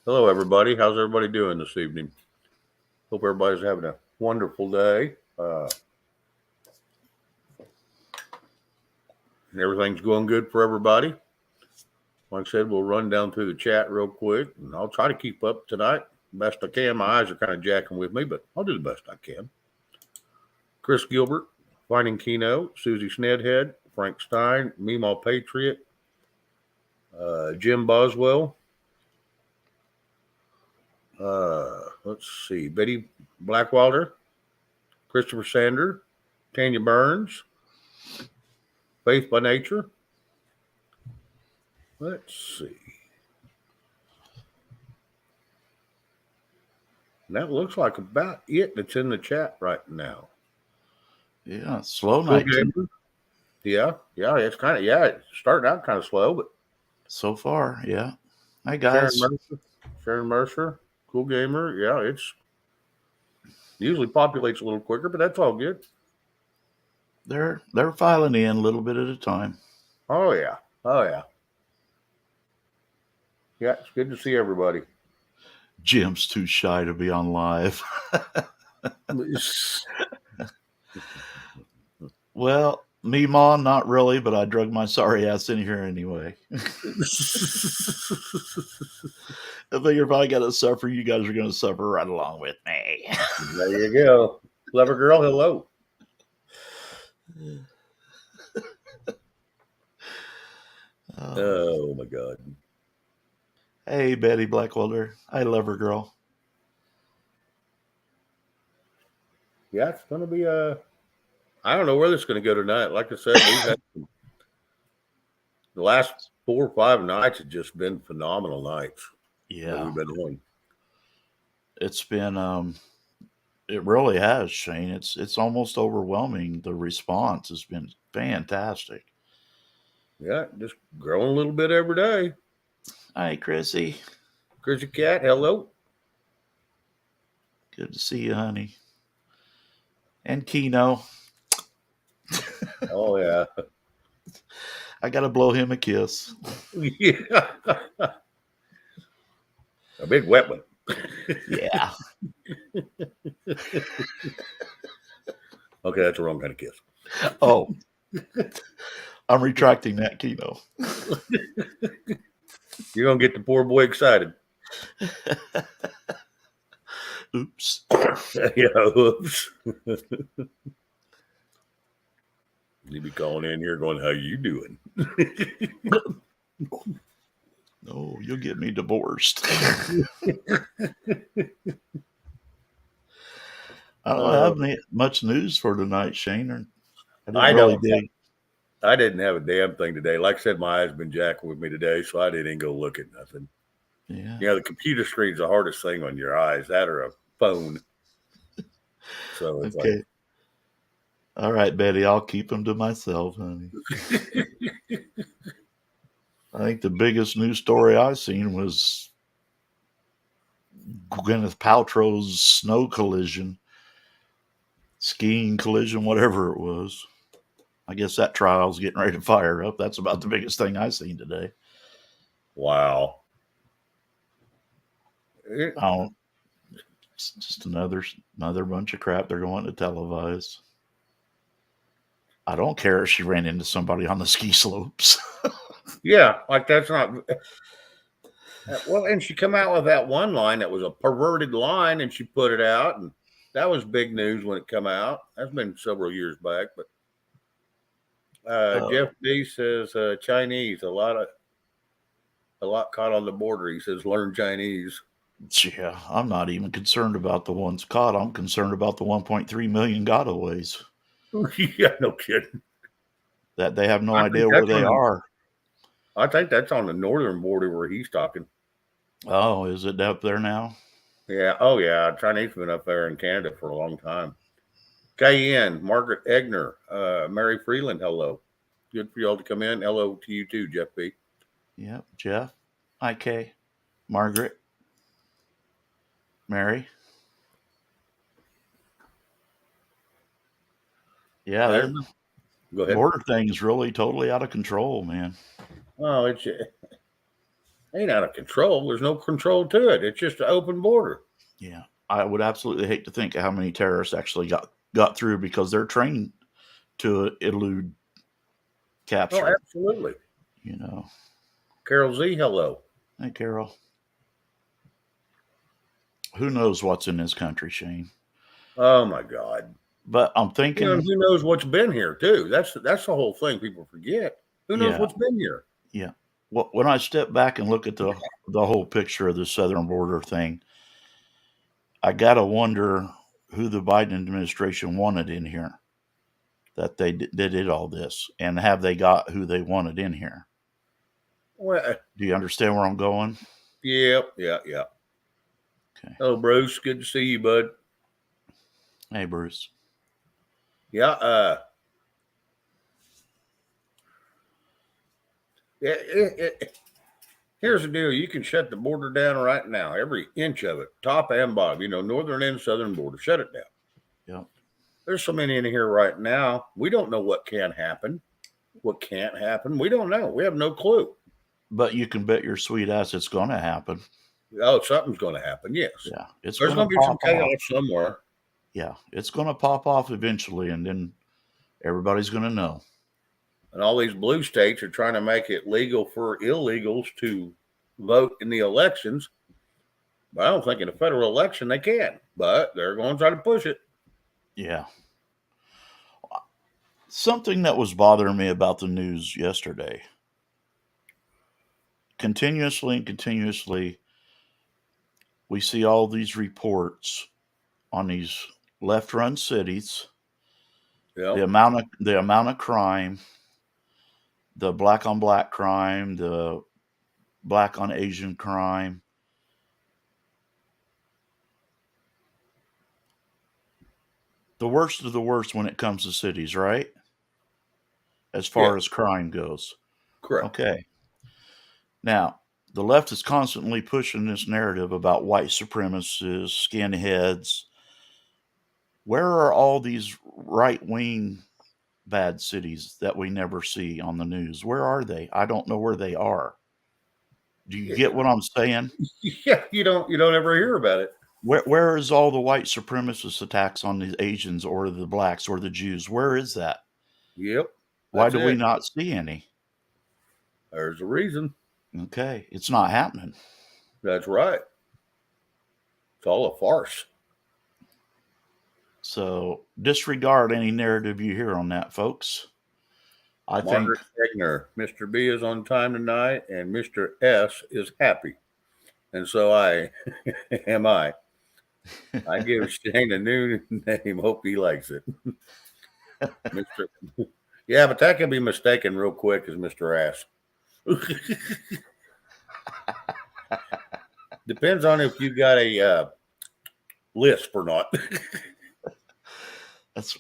Hello, everybody. How's everybody doing this evening? Hope everybody's having a wonderful day. Everything's going good for everybody. Like I said, we'll run down through the chat real quick, and I'll try to keep up tonight best I can. My eyes are kind of jacking with me, but I'll do the best I can. Chris Gilbert, Finding Keno, Susie Snedhead, Frank Stein, Meemaw Patriot, Jim Boswell. Let's see, Betty Blackwalder, Christopher Sander, Tanya Burns, Faith by Nature. Let's see. That looks like about it that's in the chat right now. Yeah, slow night. Yeah, it's it's starting out kind of slow, but so far, yeah. Hi guys. Sharon Mercer, Cool Gamer. Yeah, it's usually populates a little quicker, but that's all good. They're filing in a little bit at a time. Oh yeah. Yeah, it's good to see everybody. Jim's too shy to be on live. Well, me, Mom, not really, but I drug my sorry ass in here anyway. I figure if I got to suffer, you guys are going to suffer right along with me. There you go. Clever girl, hello. Oh my God. Hey, Betty Blackwelder. I love her, girl. Yeah, it's going to be I don't know where this is going to go tonight. Like I said, we've had the last 4 or 5 nights have just been phenomenal nights. Yeah, we've been on. It's been it really has, Shane. It's almost overwhelming. The response has been fantastic. Yeah, just growing a little bit every day. Hi, Chrissy. Chrissy Cat, hello. Good to see you, honey. And Keno. Oh yeah. I gotta blow him a kiss. Yeah. A big wet one. Yeah. Okay, that's the wrong kind of kiss. Oh. I'm retracting that, Keno. You're gonna get the poor boy excited. Oops. Yeah, oops. You'd be calling in here going, how you doing? No, you'll get me divorced. I don't have much news for tonight, Shane. I didn't have a damn thing today. Like I said, my eyes been jacking with me today, so I didn't go look at nothing. Yeah. The computer screen's the hardest thing on your eyes. That or a phone. So it's okay. All right, Betty, I'll keep them to myself, honey. I think the biggest news story I've seen was Gwyneth Paltrow's skiing collision, whatever it was. I guess that trial's getting ready to fire up. That's about the biggest thing I've seen today. Wow. It's just another bunch of crap they're going to televise. I don't care if she ran into somebody on the ski slopes. Yeah, like that's not. Well, and she come out with that one line that was a perverted line, and she put it out, and that was big news when it come out. That's been several years back, but Jeff B says Chinese a lot caught on the border. He says learn Chinese. Yeah, I'm not even concerned about the ones caught. I'm concerned about the 1.3 million gotaways. Yeah, no kidding. That they have no idea where they are. I think that's on the northern border where he's talking. Oh, is it up there now? Yeah. Oh, yeah. Chinese been up there in Canada for a long time. Cayenne, Margaret Egner, Mary Freeland, hello. Good for y'all to come in. Hello to you too, Jeff B. Yep, Jeff, IK, Margaret, Mary. Yeah, go ahead. Border thing's really totally out of control, man. Oh, Ain't out of control. There's no control to it. It's just an open border. Yeah, I would absolutely hate to think of how many terrorists actually got through because they're trained to elude capture. Oh, absolutely. You know. Carol Z, hello. Hey, Carol. Who knows what's in this country, Shane? Oh my God. But I'm thinking, who knows what's been here too? That's the whole thing. People forget. Who knows yeah, what's been here? yeah. Well, when I step back and look at the whole picture of the southern border thing, I gotta wonder who the Biden administration wanted in here. That they did all this, and have they got who they wanted in here? Well, Do you understand where I'm going? yeah. Okay. Hello, Bruce. Good to see you, bud. Hey, Bruce. Yeah. Here's the deal. You can shut the border down right now. Every inch of it, top and bottom. Northern and southern border. Shut it down. Yep. There's so many in here right now. We don't know what can happen. What can't happen. We don't know. We have no clue. But you can bet your sweet ass it's going to happen. Oh, something's going to happen. Yes. Yeah. There's going to be some chaos somewhere. Yeah. It's going to pop off eventually, and then everybody's going to know. And all these blue states are trying to make it legal for illegals to vote in the elections. But I don't think in a federal election they can. But they're going to try to push it. Yeah. Something that was bothering me about the news yesterday. Continuously, we see all these reports on these left-run cities. Yep. The amount of crime, the black on black crime, the black on Asian crime. The worst of the worst when it comes to cities, right? As far as crime goes. Correct. Okay. Now, the left is constantly pushing this narrative about white supremacists, skinheads. Where are all these right-wing bad cities that we never see on the news? Where are they? I don't know where they are. Do you get what I'm saying? Yeah, you don't ever hear about it. Where is all the white supremacist attacks on the Asians or the blacks or the Jews? Where is that? Yep. Why do we not see any? There's a reason. Okay. It's not happening. That's right. It's all a farce. So disregard any narrative you hear on that, folks. Margaret Wagner, Mr. B is on time tonight, and Mr. S is happy. And so I give Shane a new name. Hope he likes it. Mr. Yeah, but that can be mistaken real quick as Mr. Ass. Depends on if you got a lisp or not. That's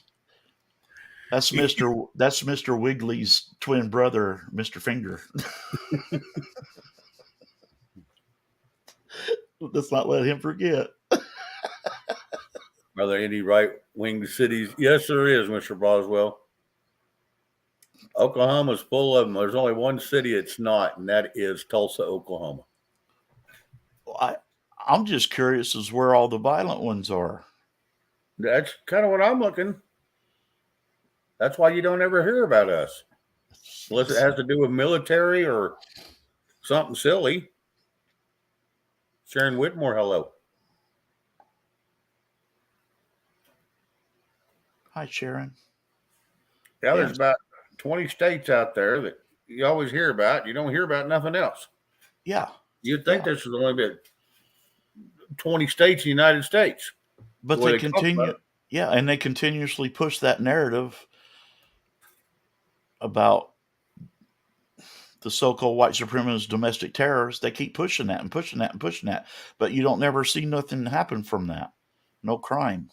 Mr. Wiggly's twin brother, Mr. Finger. Let's not let him forget. Are there any right-wing cities? Yes, there is, Mr. Boswell. Oklahoma's full of them. There's only one city it's not, and that is Tulsa, Oklahoma. I'm just curious as where all the violent ones are. That's kind of what I'm looking. That's why you don't ever hear about us. Unless it has to do with military or something silly. Sharon Whitmore, hello. Hi, Sharon. Yeah, there's about 20 states out there that you always hear about. You don't hear about nothing else. Yeah. You'd think this is only about 20 states in the United States. But they continue. Yeah, and they continuously push that narrative about the so-called white supremacist domestic terrorists. They keep pushing that and pushing that and pushing that. But you don't never see nothing happen from that. No crime.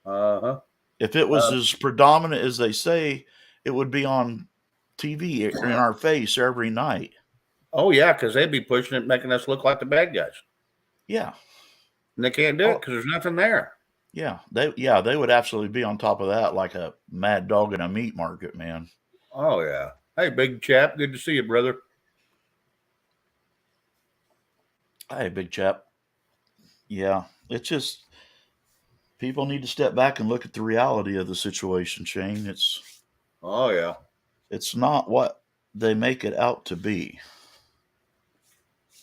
Uh-huh. If it was as predominant as they say, it would be on TV in our face every night. Oh, yeah, because they'd be pushing it, making us look like the bad guys. Yeah. And they can't do it because there's nothing there. Yeah. They would absolutely be on top of that like a mad dog in a meat market, man. Oh, yeah. Hey, big chap. Good to see you, brother. Hey, big chap. Yeah, it's just people need to step back and look at the reality of the situation, Shane. Oh yeah, It's not what they make it out to be.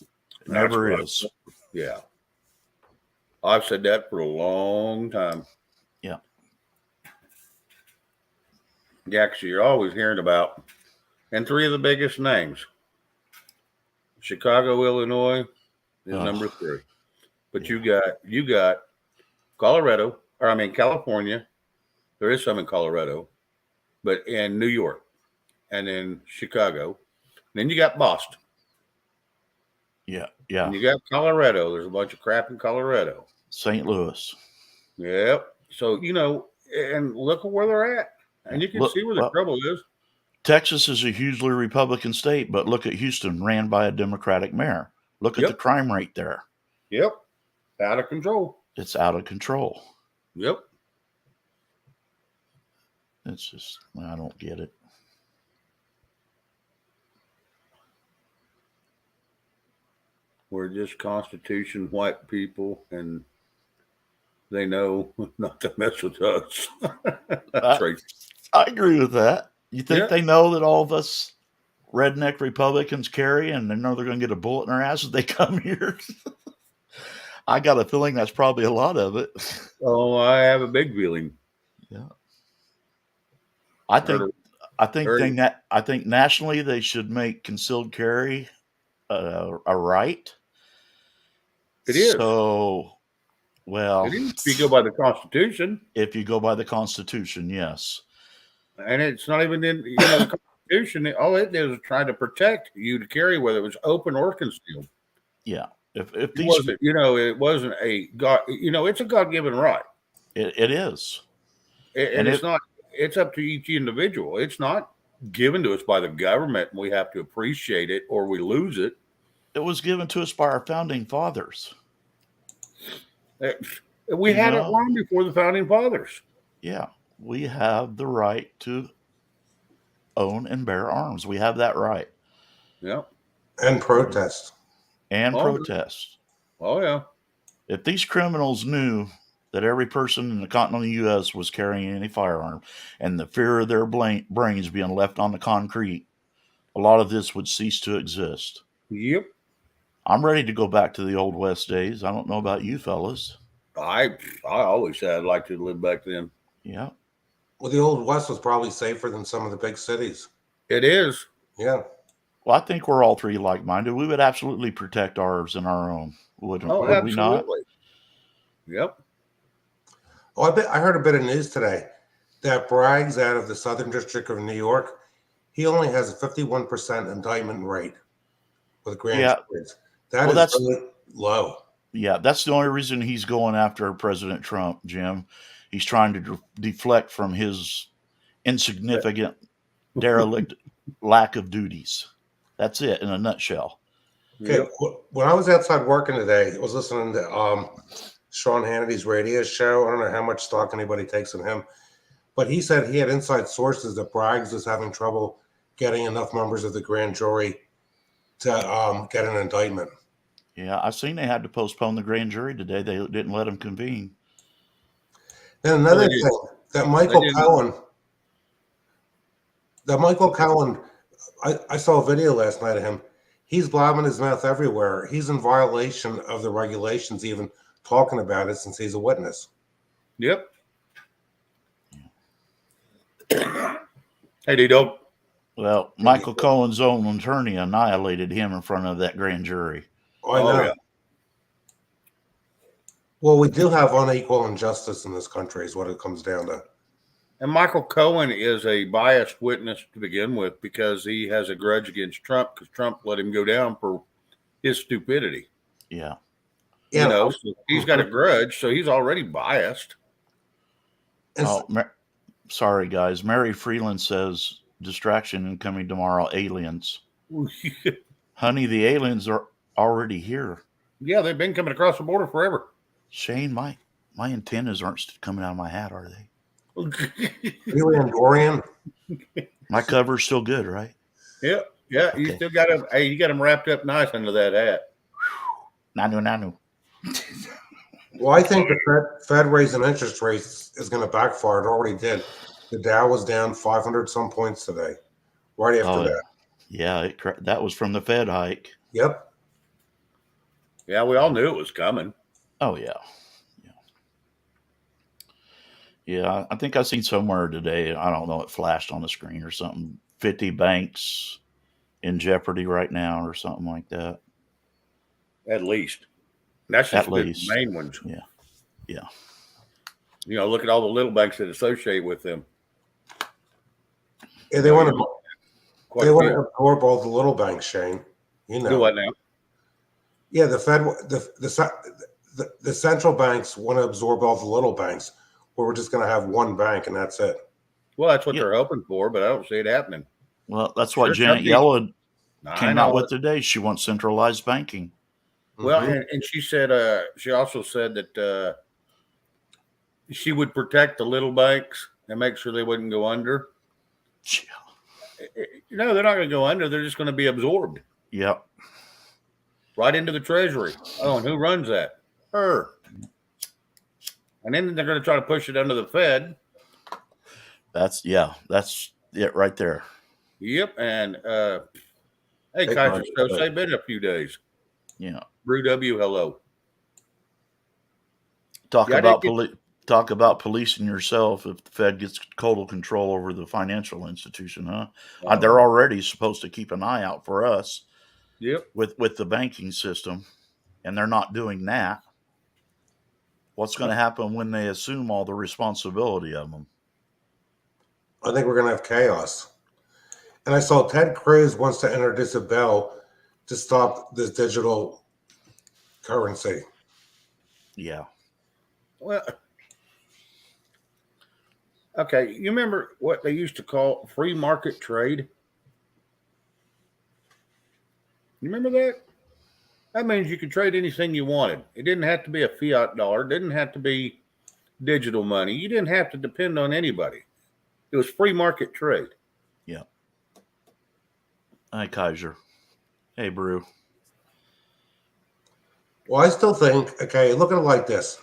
It that's never what. is. Yeah, I've said that for a long time. Yeah. Yeah, 'cause you're always hearing about, and three of the biggest names: Chicago, Illinois is number Oh, 3, but yeah. you got Colorado, or I mean California. There is some in Colorado, but in New York, and then Chicago. And then you got Boston, Yeah. and Yeah. you got Colorado. There's a bunch of crap in Colorado. St. Louis. Yep. So and look at where they're at, Yeah. and you can Look, see where the well, trouble is. Texas is a hugely Republican state, but look at Houston, ran by a Democratic mayor. Look at the Yep. crime rate there. Yep. Out of control. It's out of control. Yep. It's just, I don't get it. We're just Constitution white people, and they know not to mess with us. That's I, right. I agree with that. You think Yeah. they know that all of us redneck Republicans carry and they know they're going to get a bullet in their ass if they come here? I got a feeling that's probably a lot of it. Oh, I have a big feeling. Yeah. I think I think nationally they should make concealed carry a right. It is. So, well, It is. If you go by the Constitution, if you go by the Constitution, yes. and it's not even in the Constitution. All it did was try to protect you to carry, whether it was open or concealed. Yeah. If It these wasn't, it wasn't a God. It's a God-given right, it is. and And it's it not. It's up to each individual. It's not given to us by the government, and we have to appreciate it, or we lose it. was given to us by our founding fathers. We had it long before the founding fathers. Yeah. We have the right to own and bear arms. We have that right. Yeah. And protest. And Oh, protest. Oh yeah. If these criminals knew that every person in the continental U.S. was carrying any firearm and the fear of their brains being left on the concrete, a lot of this would cease to exist. Yep. I'm ready to go back to the old West days. I don't know about you fellas. I always said I'd like to live back then. Yeah. Well, the Old West was probably safer than some of the big cities. It is. Yeah. Well, I think we're all three like-minded. We would absolutely protect ours and our own, would we not? Yep. Oh, I heard a bit of news today that Braggs out of the Southern District of New York, he only has a 51% indictment rate with grand juries. That's really low. Yeah, that's the only reason he's going after President Trump, Jim. He's trying to deflect from his insignificant, derelict lack of duties. That's it in a nutshell. Okay, yep. When I was outside working today, I was listening to Sean Hannity's radio show. I don't know how much stock anybody takes in him, but he said he had inside sources that Braggs was having trouble getting enough members of the grand jury to get an indictment. Yeah, I've seen they had to postpone the grand jury today. They didn't let them convene. And another thing, that Michael Cohen, I saw a video last night of him. He's blabbing his mouth everywhere. He's in violation of the regulations, even talking about it, since he's a witness. Yep. Hey, D-Dog. Well, Michael Cohen's own attorney annihilated him in front of that grand jury. Oh, I know. Yeah. Well, we do have unequal injustice in this country is what it comes down to. And Michael Cohen is a biased witness to begin with because he has a grudge against Trump because Trump let him go down for his stupidity. Yeah. So he's got a grudge, so he's already biased. Sorry, guys. Mary Freeland says, distraction incoming tomorrow, aliens. Honey, the aliens are already here. Yeah, they've been coming across the border forever. Shane, my antennas aren't coming out of my hat, are they? Really, Dorian? My cover's still good, right? Yeah. Yeah, okay. You still got them. Hey, you got them wrapped up nice under that hat. Nanu. Well, I think the Fed raising interest rates is going to backfire. It already did. The Dow was down 500 some points today, right after Oh, that. yeah, that was from the Fed hike. Yep. Yeah, we all knew it was coming. Oh, yeah. Yeah, I think I seen somewhere today, I don't know, it flashed on the screen or something, 50 banks in jeopardy right now or something like that. At least. That's just At the least. main ones. Yeah. You know, look at all the little banks that associate with them. Yeah, they want to absorb all the little banks, Shane. You know. Do what now? Yeah, the Fed, the central banks want to absorb all the little banks, where we're just going to have one bank and that's it. Well, that's what they're hoping for, but I don't see it happening. Well, that's what Janet Yellen came out with it. today. She wants centralized banking. Well, and she said, she also said that she would protect the little banks and make sure they wouldn't go under. No, they're not going to go under. They're just going to be absorbed. Yep. Right into the Treasury. Oh, and who runs that? Her. And then they're going to try to push it under the Fed. That's it right there. Yep. And hey, Kaiser Stokes, they've been a few days. Yeah. Brew W, hello. Talk about policing yourself if the Fed gets total control over the financial institution, huh? They're already supposed to keep an eye out for us. Yep. With the banking system, and they're not doing that. What's going to happen when they assume all the responsibility of them? I think we're going to have chaos. And I saw Ted Cruz wants to introduce a bill to stop this digital currency. Yeah. Well, okay. You remember what they used to call free market trade? You remember that? That means you could trade anything you wanted. It didn't have to be a fiat dollar. It didn't have to be digital money. You didn't have to depend on anybody. It was free market trade. Yeah. Hi, Kaiser. Hey, Brew. Well, I still think, okay, look at it like this.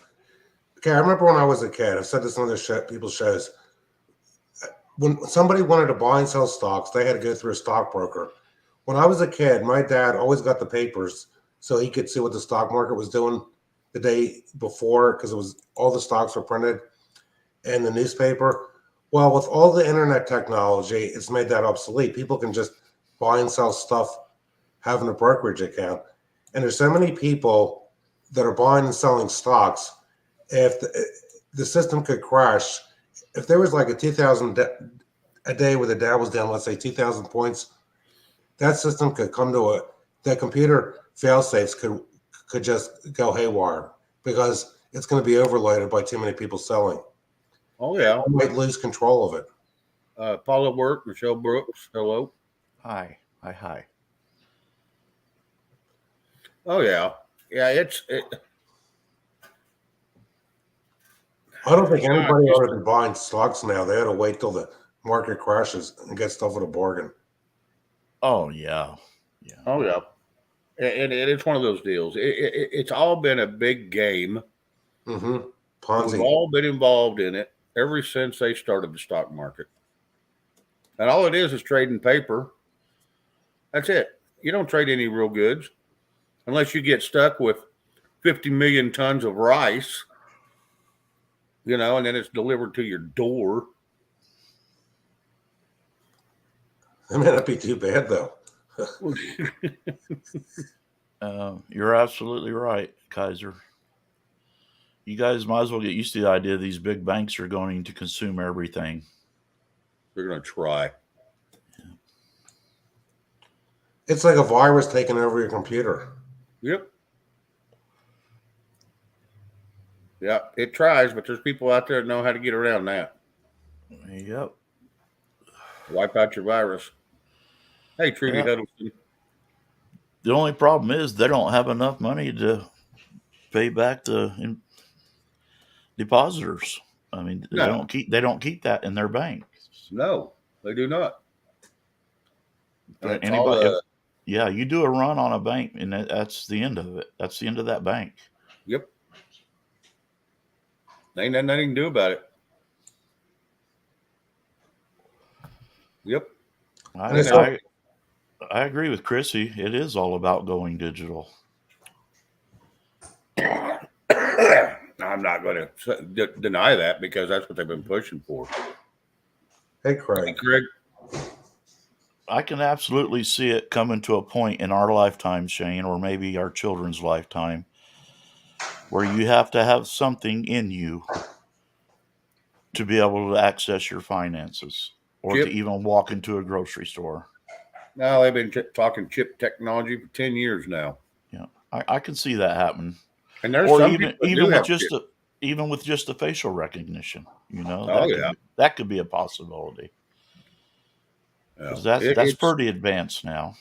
Okay, I remember when I was a kid, I've said this on other people's shows. When somebody wanted to buy and sell stocks, they had to go through a stockbroker. When I was a kid, my dad always got the papers so he could see what the stock market was doing the day before, because it was all the stocks were printed in the newspaper. Well, with all the internet technology, it's made that obsolete. People can just buy and sell stuff having a brokerage account. And there's so many people that are buying and selling stocks. If the system could crash, if there was like a 2,000 a day where the Dow was down, let's say 2,000 points, that system could come to that computer fail safes could just go haywire because it's going to be overloaded by too many people selling. Oh, yeah. You might lose control of it. Paula Work, Michelle Brooks, hello. Hi. Oh, yeah. Yeah, I don't think anybody ought to be buying stocks now. They ought to wait till the market crashes and get stuff at a bargain. Oh, yeah. Oh, yeah. And it's one of those deals. It's all been a big game. Mm-hmm. Ponzi. We've all been involved in it ever since they started the stock market. And all it is trading paper. That's it. You don't trade any real goods unless you get stuck with 50 million tons of rice, and then it's delivered to your door. That may not be too bad, though. You're absolutely right, Kaiser. You guys might as well get used to the idea these big banks are going to consume everything. They're going to try. Yeah. It's like a virus taking over your computer. Yep. Yeah, it tries, but there's people out there that know how to get around that. Yep. Wipe out your virus. Hey, Trudy Huddleston. The only problem is they don't have enough money to pay back the depositors. I mean, they don't keep that in their bank. No, they do not. Yeah, you do a run on a bank, and that's the end of it. That's the end of that bank. Yep. Ain't nothing you can do about it. Yep. I agree with Chrissy. It is all about going digital. I'm not going to deny that because that's what they've been pushing for. Hey, Craig. Hey, Craig. I can absolutely see it coming to a point in our lifetime, Shane, or maybe our children's lifetime, where you have to have something in you to be able to access your finances or to even walk into a grocery store. No, they've been talking chip technology for 10 years now. Yeah, I can see that happening. And there's Or some even people that do have even with just the facial recognition, Oh, that could be a possibility. Yeah. That's pretty advanced now.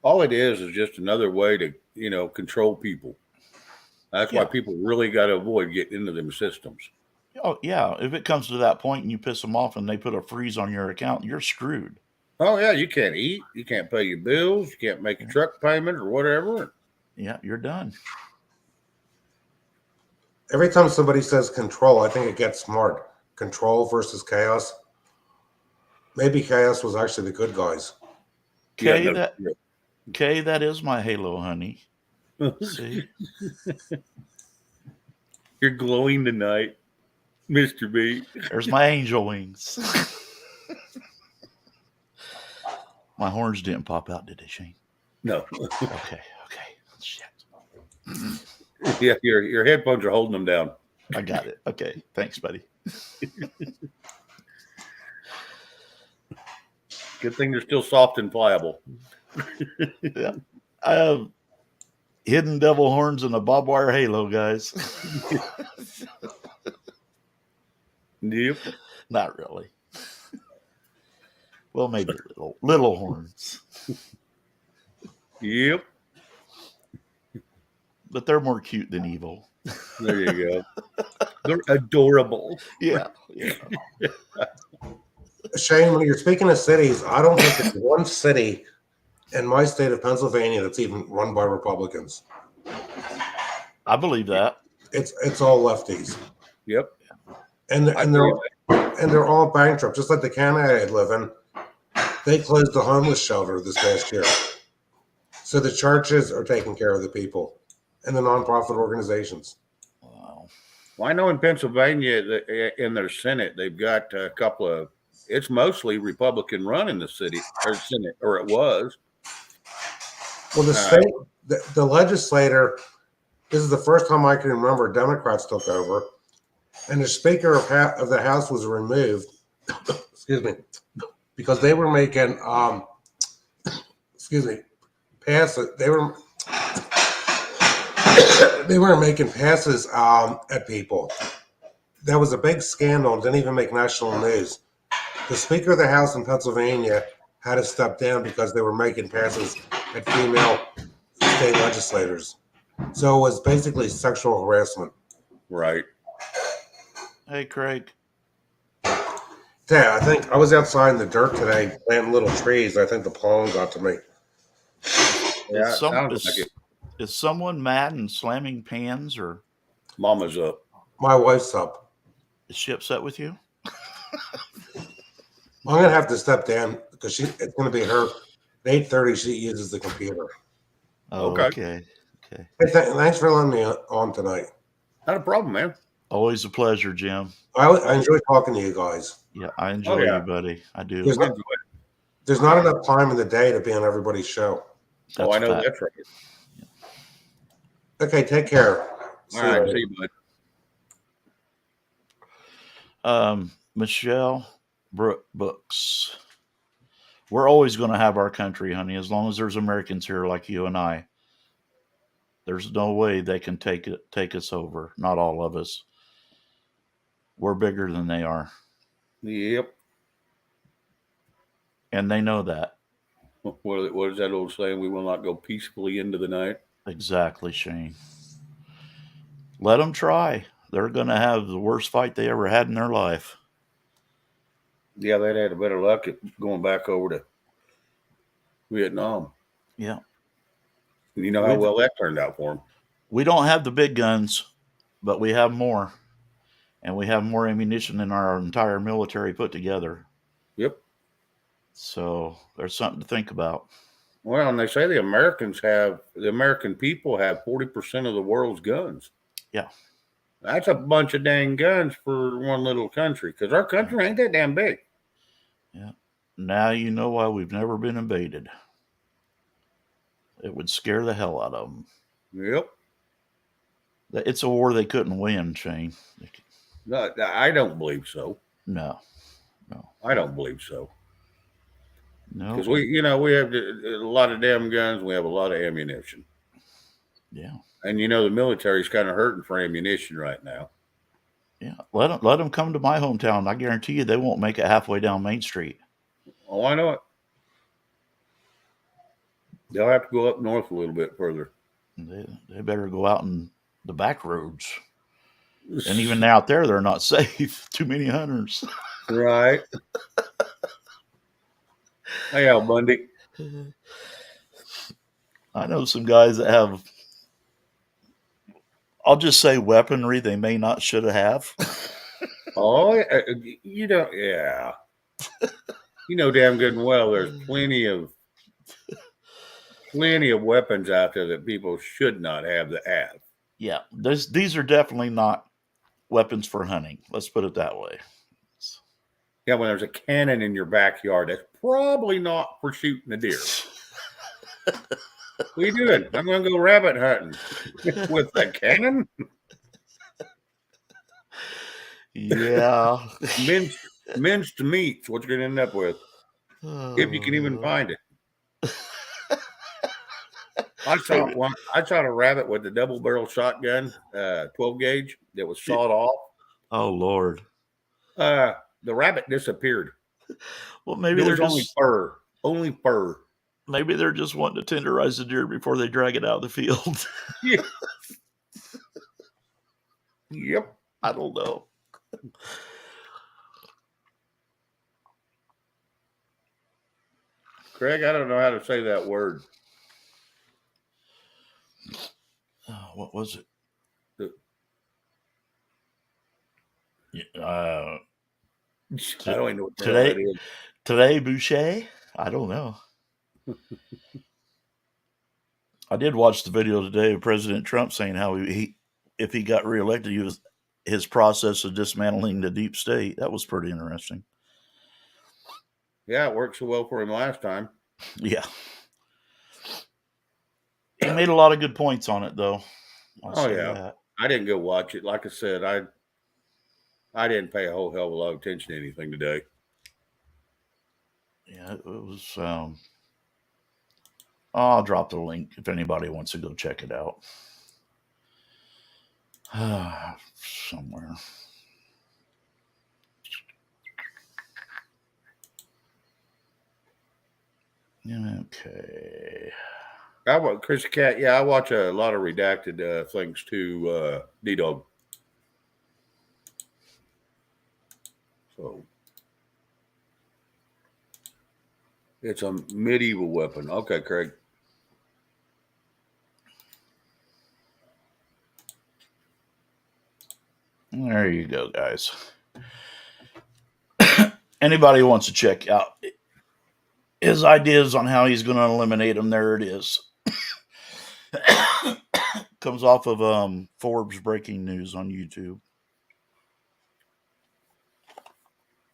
All it is just another way to, control people. That's why people really got to avoid getting into them systems. Oh, yeah. If it comes to that point and you piss them off and they put a freeze on your account, you're screwed. Oh, yeah. You can't eat. You can't pay your bills. You can't make a truck payment or whatever. Yeah, you're done. Every time somebody says control, I think it gets smart. Control versus chaos. Maybe chaos was actually the good guys. Kay, that is my halo, honey. See? You're glowing tonight, Mr. B. There's my angel wings. My horns didn't pop out, did they, Shane? No. Okay. Shit. Yeah, your headphones are holding them down. I got it. Okay. Thanks, buddy. Good thing they're still soft and pliable. Yeah. I have hidden devil horns and a barbed wire halo, guys. Yep. Not really. Well, maybe little horns. Yep. But they're more cute than evil. There you go. They're adorable. Yeah. Shane, when you're speaking of cities, I don't think there's one city in my state of Pennsylvania that's even run by Republicans. I believe that. It's all lefties. Yep. And they're all bankrupt, just like the county I live in. They closed the homeless shelter this past year. So the churches are taking care of the people and the nonprofit organizations. Wow. Well, I know in Pennsylvania, in their Senate, they've got a couple of, it's mostly Republican run in the city or Senate, or it was. Well, the state, the legislator, this is the first time I can remember Democrats took over, and the Speaker of the House was removed. Excuse me, because they were making, passes. They were making passes at people. That was a big scandal. Didn't even make national news. The Speaker of the House in Pennsylvania had to step down because they were making passes at female state legislators. So it was basically sexual harassment. Right. Hey, Craig. Yeah, I think I was outside in the dirt today planting little trees. I think the pollen got to me. Yeah, is someone mad and slamming pans, or Mama's up? My wife's up. Is she upset with you? I'm gonna have to step down because it's gonna be her. At 8:30, she uses the computer. Oh, okay. Hey, thanks for letting me on tonight. Not a problem, man. Always a pleasure, Jim. I enjoy talking to you guys. Yeah, I enjoy you, buddy. I do. There's not enough time in the day to be on everybody's show. I know that's right. Yeah. Okay, take care. All right, see you, bud. Michelle Brooks. We're always going to have our country, honey, as long as there's Americans here like you and I. There's no way they can take us over. Not all of us. We're bigger than they are. Yep. And they know that. What is that old saying? We will not go peacefully into the night. Exactly, Shane. Let them try. They're going to have the worst fight they ever had in their life. Yeah, they'd had a better luck at going back over to Vietnam. Yeah. And you know how well that turned out for them. We don't have the big guns, but we have more. And we have more ammunition than our entire military put together. Yep. So there's something to think about. Well, and they say the American people have 40% of the world's guns. Yeah. That's a bunch of dang guns for one little country, because our country ain't that damn big. Yeah. Now you know why we've never been invaded. It would scare the hell out of them. Yep. It's a war they couldn't win, Shane. No, I don't believe so. No. I don't believe so. No. Because we have a lot of damn guns. We have a lot of ammunition. Yeah. And the military's kind of hurting for ammunition right now. Yeah. Let them come to my hometown. I guarantee you they won't make it halfway down Main Street. Oh, I know it. They'll have to go up north a little bit further. They better go out in the back roads. And even out there, they're not safe. Too many hunters. Right. Hey, Al Bundy. I know some guys that have, I'll just say, weaponry they may not should have. Oh, yeah. You know damn good and well there's plenty of weapons out there that people should not have to have. Yeah, these are definitely not weapons for hunting. Let's put it that way. Yeah, when there's a cannon in your backyard, that's probably not for shooting a deer. What are you doing? I'm going to go rabbit hunting with a cannon? Yeah. Minced meat's what you're going to end up with. If you can even find it. I shot a rabbit with a double barrel shotgun, 12 gauge, that was sawed off. Oh, Lord. The rabbit disappeared. Well, maybe there was only fur. Maybe they're just wanting to tenderize the deer before they drag it out of the field. Yeah. Yep. I don't know. Craig, I don't know how to say that word. What was it? I don't even know what today, that is. Today, Boucher? I don't know. I did watch the video today of President Trump saying how if he got reelected, his process of dismantling the deep state. That was pretty interesting. Yeah, it worked so well for him last time. Yeah. He made a lot of good points on it, though. Oh, yeah. I didn't go watch it. Like I said, I didn't pay a whole hell of a lot of attention to anything today. Yeah, it was. I'll drop the link if anybody wants to go check it out. Somewhere. Okay. Chris Cat, I watch a lot of redacted things too, D-Dog. So it's a medieval weapon. Okay, Craig. There you go, guys. Anybody wants to check out his ideas on how he's going to eliminate them, there it is. Comes off of Forbes breaking news on YouTube.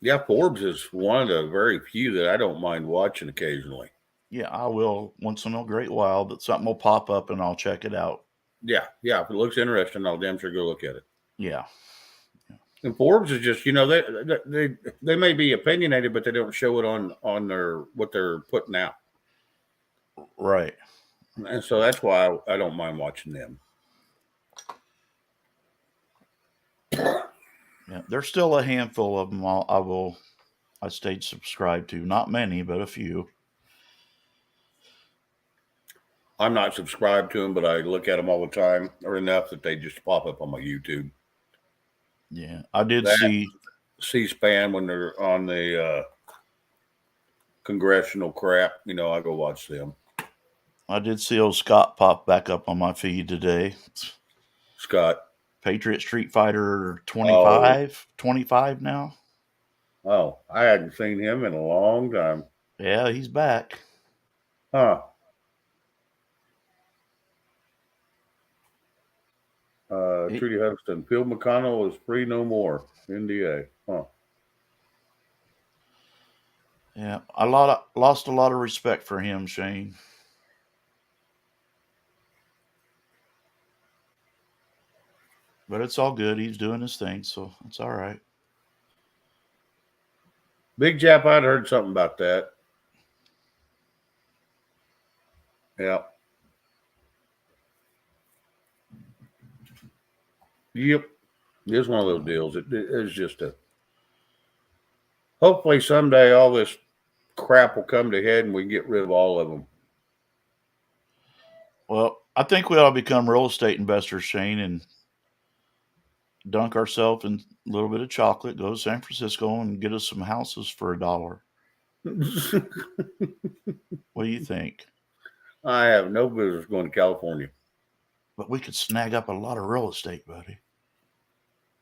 Yeah, Forbes is one of the very few that I don't mind watching occasionally. Yeah, I will once in a great while, but something will pop up and I'll check it out. Yeah. If it looks interesting, I'll damn sure go look at it. Yeah. And Forbes is just, they may be opinionated, but they don't show it on their what they're putting out. Right. And so that's why I don't mind watching them. Yeah, there's still a handful of them I stayed subscribed to. Not many, but a few. I'm not subscribed to them, but I look at them all the time, or enough that they just pop up on my YouTube. Yeah, I did see C-SPAN when they're on the congressional crap. I go watch them. I did see old Scott pop back up on my feed today. Scott. Patriot Street Fighter Oh, 25 now. oh, I hadn't seen him in a long time. Yeah, he's back. Huh. Trudy Huddleston. Phil McConnell is free no more. NDA. Huh. Yeah, I lost a lot of respect for him, Shane. But it's all good. He's doing his thing, so it's all right. Big Jap, I'd heard something about that. Yeah. Yep. It's one of those deals. It's just a. Hopefully someday all this crap will come to head and we can get rid of all of them. Well, I think we ought to become real estate investors, Shane, and dunk ourselves in a little bit of chocolate, go to San Francisco and get us some houses for $1. What do you think? I have no business going to California. But we could snag up a lot of real estate, buddy.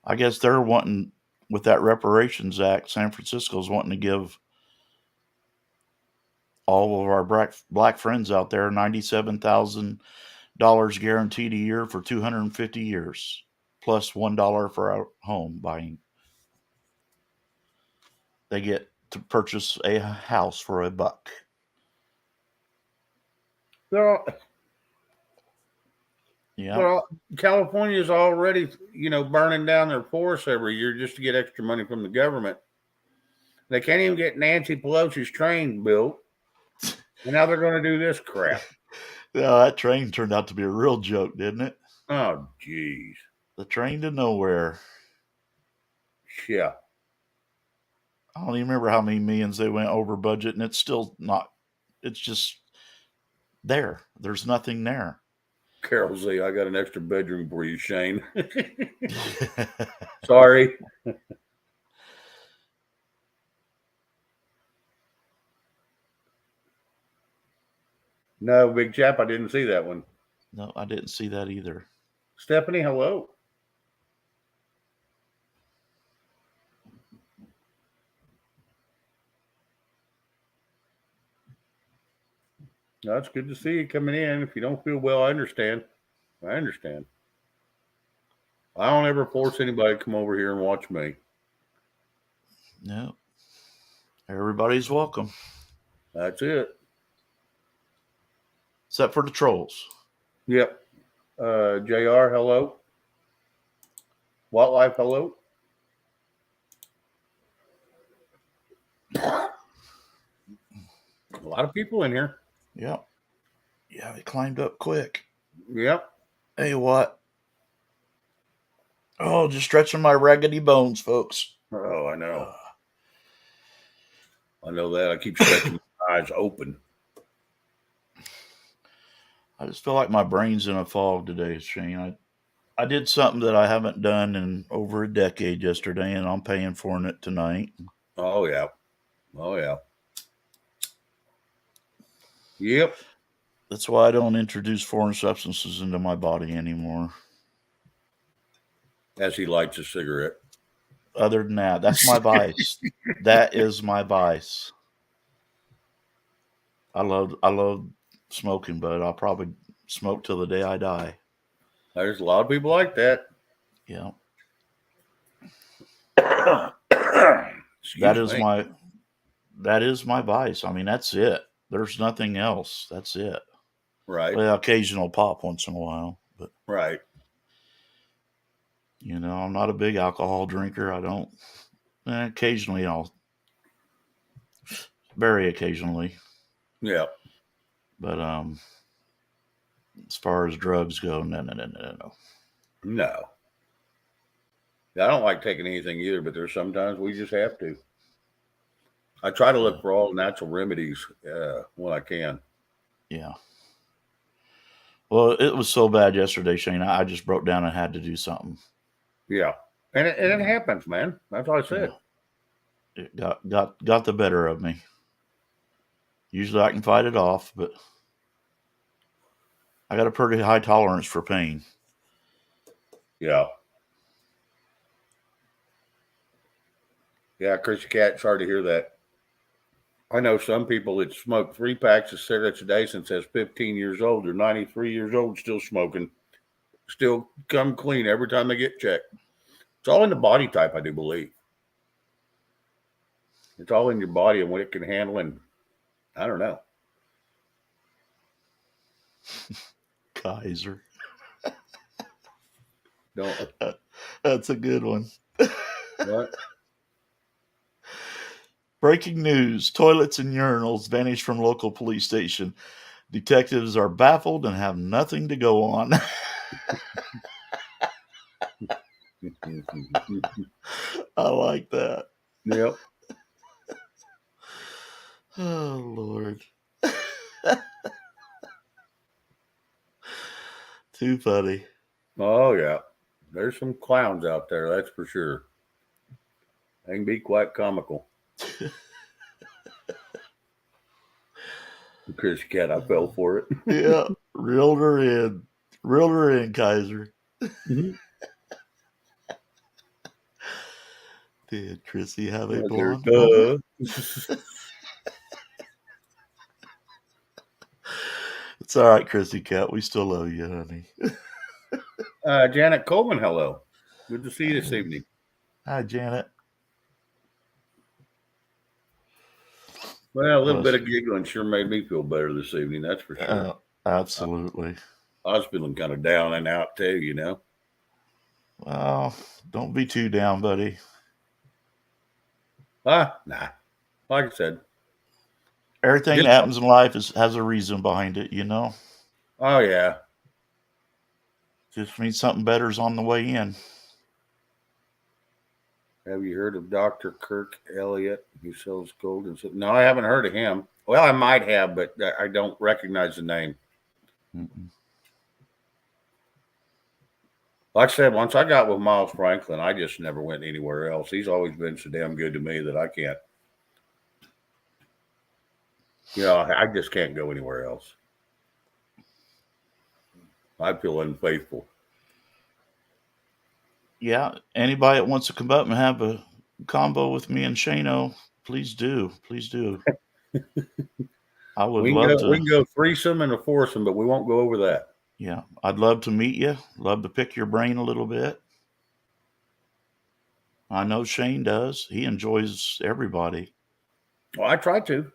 I guess they're wanting, with that Reparations Act, San Francisco's wanting to give all of our black friends out there $97,000 guaranteed a year for 250 years, plus $1 for our home buying. They get to purchase a house for $1. California's already, burning down their forests every year just to get extra money from the government. They can't even get Nancy Pelosi's train built. And now they're going to do this crap. Yeah, that train turned out to be a real joke, didn't it? Oh, geez. The train to nowhere. Yeah. I don't even remember how many millions they went over budget, and it's still not. It's just there. There's nothing there. Carol Z, I got an extra bedroom for you, Shane. Sorry. No, Big Chap, I didn't see that one. No, I didn't see that either. Stephanie, hello. No, it's good to see you coming in. If you don't feel well, I understand. I understand. I don't ever force anybody to come over here and watch me. No. Everybody's welcome. That's it. Except for the trolls. Yep. JR, hello. Wildlife, hello. A lot of people in here. Yep. Yeah, they climbed up quick. Yep. Hey, what? Oh, just stretching my raggedy bones, folks. Oh, I know. I know that. I keep stretching my eyes open. I just feel like my brain's in a fog today, Shane. I did something that I haven't done in over a decade yesterday, and I'm paying for it tonight. Oh, yeah. Oh, yeah. Yep. That's why I don't introduce foreign substances into my body anymore. As he lights a cigarette. Other than that, that's my vice. That is my vice. I love smoking, but I'll probably smoke till the day I die. There's a lot of people like that. Yeah. That is my vice. I mean, that's it. There's nothing else. That's it. Right. Well, occasional pop once in a while, but right. I'm not a big alcohol drinker. I don't. Occasionally, very occasionally. Yeah. But as far as drugs go, no. No. I don't like taking anything either, but there's sometimes we just have to. I try to look for all natural remedies when I can. Yeah. Well, it was so bad yesterday, Shane. I just broke down and had to do something. Yeah. And it happens, man. That's what I said. Yeah. It got the better of me. Usually I can fight it off, but I got a pretty high tolerance for pain. Yeah. Yeah, Chris Cat, sorry to hear that. I know some people that smoke 3 packs of cigarettes a day since they're 15 years old. They're 93 years old, still smoking, still come clean every time they get checked. It's all in the body type, I do believe. It's all in your body and what it can handle, and I don't know. Kaiser. Don't That's a good one. what? Breaking news. Toilets and urinals vanish from local police station. Detectives are baffled and have nothing to go on. I like that. Yep. Oh, Lord. Too funny. Oh yeah. There's some clowns out there, that's for sure. They can be quite comical. Chris Cat, I fell for it. Yeah. Reeled her in. Reeled her in, Kaiser. Did Chrissy have a blonde moment? It's all right, Chrissy Cat. We still love you, honey. Janet Coleman, hello. Good to see you this evening. Hi, Janet. Well, a little bit of giggling sure made me feel better this evening, that's for sure. Absolutely. I was feeling kind of down and out too, you know. Well, don't be too down, buddy. Nah. Like I said. Everything that happens in life has a reason behind it, you know? Oh, yeah. Just means something better's on the way in. Have you heard of Dr. Kirk Elliott, who sells gold? No, I haven't heard of him. Well, I might have, but I don't recognize the name. Mm-mm. Like I said, once I got with Miles Franklin, I just never went anywhere else. He's always been so damn good to me that I can't. You know, I just can't go anywhere else. I feel unfaithful. Yeah, anybody that wants to come up and have a combo with me and Shano, please do. Please do. I would love to. We can go threesome and a foursome, but we won't go over that. Yeah, I'd love to meet you. Love to pick your brain a little bit. I know Shane does. He enjoys everybody. Well, I try to.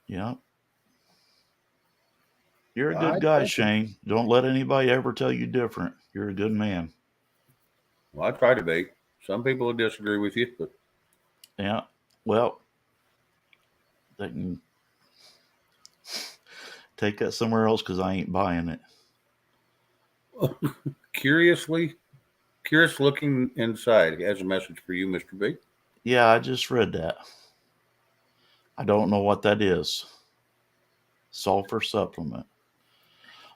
Yeah. You're a good guy, Shane. Don't let anybody ever tell you different. You're a good man. Well, I try to be. Some people will disagree with you, but yeah. Well, they can take that somewhere else because I ain't buying it. Curious looking inside has a message for you, Mr. B. Yeah, I just read that. I don't know what that is. Sulfur supplement.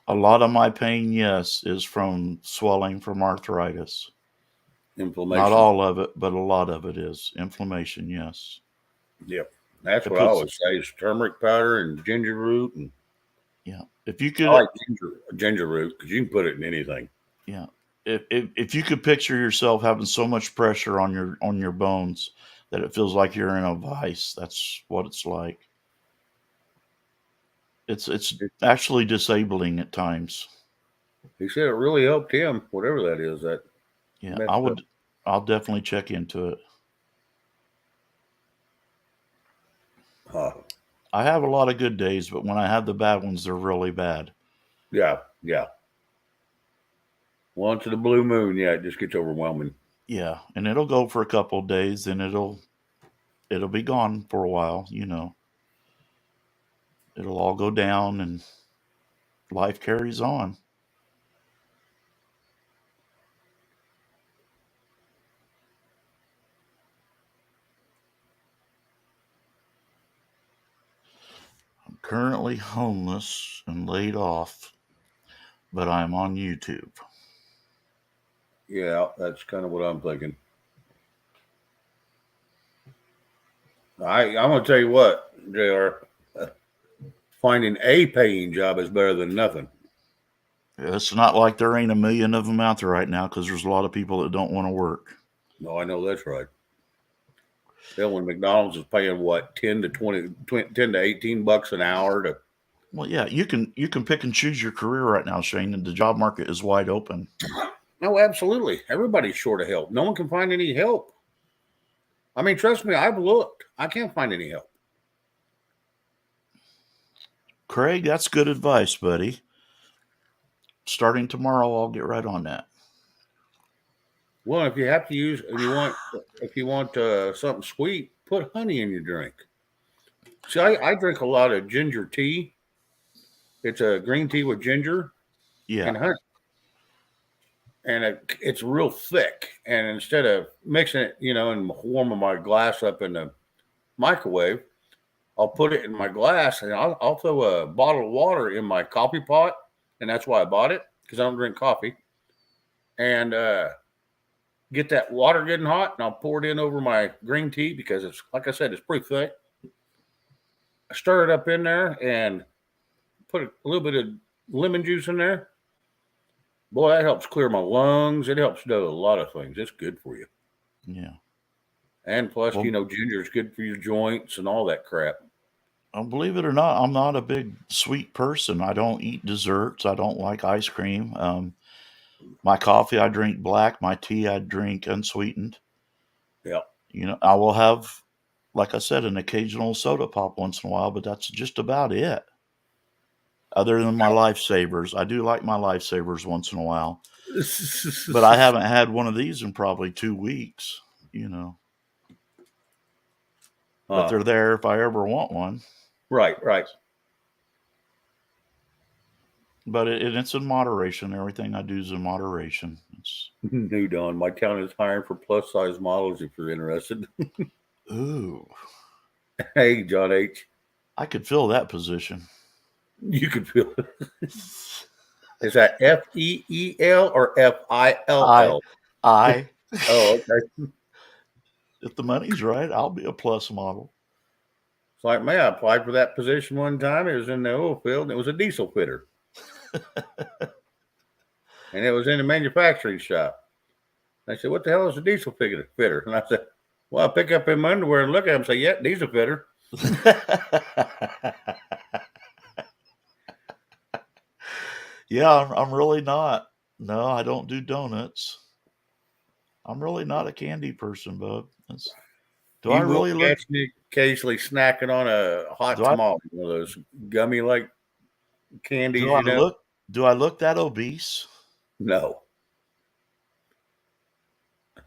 A lot of my pain, yes, is from swelling from arthritis. Inflammation. Not all of it, but a lot of it is inflammation, yes. Yep. That's what I always say is turmeric powder and ginger root. And yeah. If you could, I like ginger root because you can put it in anything. Yeah. If you could picture yourself having so much pressure on your bones that it feels like you're in a vice, that's what it's like. It's actually disabling at times. He said it really helped him, whatever that is. That yeah, I'll definitely check into it. I have a lot of good days, but when I have the bad ones, they're really bad. Yeah. Once in a blue moon, yeah, it just gets overwhelming. Yeah, and it'll go for a couple of days, then it'll be gone for a while, you know. It'll all go down and life carries on. I'm currently homeless and laid off, but I'm on YouTube. Yeah, that's kind of what I'm thinking. I'm going to tell you what, JR, finding a paying job is better than nothing. It's not like there ain't a million of them out there right now because there's a lot of people that don't want to work. No, I know that's right. Then when McDonald's is paying what 10 to 18 bucks an hour to. Well, yeah, you can pick and choose your career right now, Shane, and the job market is wide open. No, absolutely. Everybody's short of help. No one can find any help. I mean, trust me, I've looked. I can't find any help. Craig, that's good advice, buddy. Starting tomorrow, I'll get right on that. Well, if you have to use, if you want something sweet, put honey in your drink. See, I drink a lot of ginger tea. It's a green tea with ginger and Yeah. honey, and it's real thick. And instead of mixing it, and warming my glass up in the microwave, I'll put it in my glass and I'll throw a bottle of water in my coffee pot, and that's why I bought it because I don't drink coffee. And get that water getting hot, and I'll pour it in over my green tea because it's, like I said, it's pretty thick. I stir it up in there and put a little bit of lemon juice in there. Boy, that helps clear my lungs. It helps do a lot of things. It's good for you. Yeah. And plus, Well, ginger is good for your joints and all that crap. Believe it or not, I'm not a big sweet person. I don't eat desserts. I don't like ice cream. My coffee, I drink black. My tea, I drink unsweetened. Yeah. I will have, like I said, an occasional soda pop once in a while, but that's just about it. Other than my lifesavers. I do like my lifesavers once in a while. But I haven't had one of these in probably 2 weeks, But they're there if I ever want one. Right. But it's in moderation. Everything I do is in moderation. New Dawn. My town is hiring for plus size models if you're interested. Ooh. Hey, John H. I could fill that position. You could feel it. Is that FEEL or FILL? I. Oh, okay. If the money's right, I'll be a plus model. It's like me. I applied for that position one time. It was in the oil field, and it was a diesel fitter. And it was in a manufacturing shop. I said, "What the hell is a diesel fitter?" And I said, "Well, I pick up in my underwear and look at him and say, yeah, diesel fitter." Yeah, I'm really not. No, I don't do donuts. I'm really not a candy person, bub. Do I really look? Catch me occasionally snacking on a hot tamale, one of those gummy like candies. Do I look that obese? No,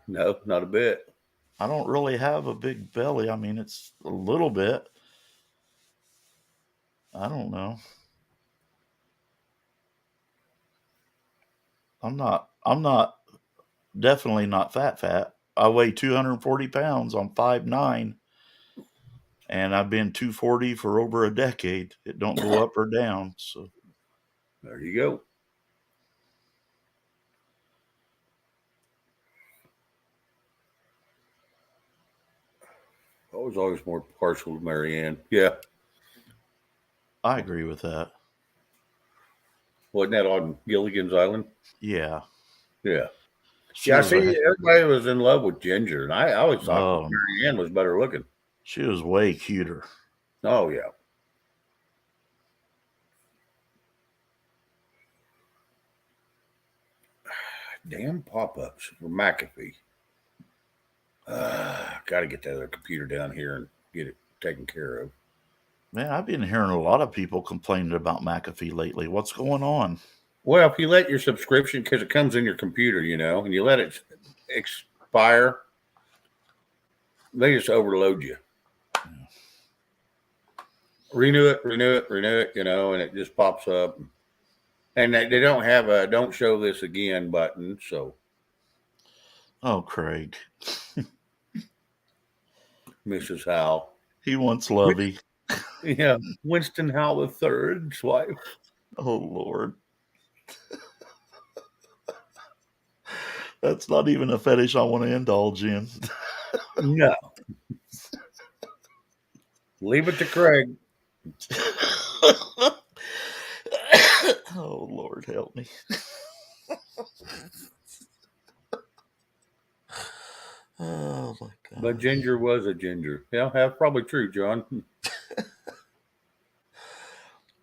not a bit. I don't really have a big belly. I mean, it's a little bit. I don't know. I'm not definitely not fat. I weigh 240 pounds. I'm 5'9", and I've been 240 for over a decade. It don't go up or down. So there you go. I was always more partial to Marianne. Yeah. I agree with that. Wasn't that on Gilligan's Island? Yeah. Yeah. I see everybody was in love with Ginger, and I always thought Marianne was better looking. She was way cuter. Oh, yeah. Damn pop-ups for McAfee. Got to get that other computer down here and get it taken care of. Man, I've been hearing a lot of people complaining about McAfee lately. What's going on? Well, if you let your subscription, because it comes in your computer, and you let it expire, they just overload you. Yeah. Renew it, and it just pops up. And they don't have a "don't show this again" button, so. Oh, Craig. Mrs. Howell. He wants Lovey. Yeah, Winston Howell III's wife. Oh, Lord. That's not even a fetish I want to indulge in. No. Leave it to Craig. Oh, Lord help me. Oh, my God. But Ginger was a ginger. Yeah, that's probably true, John.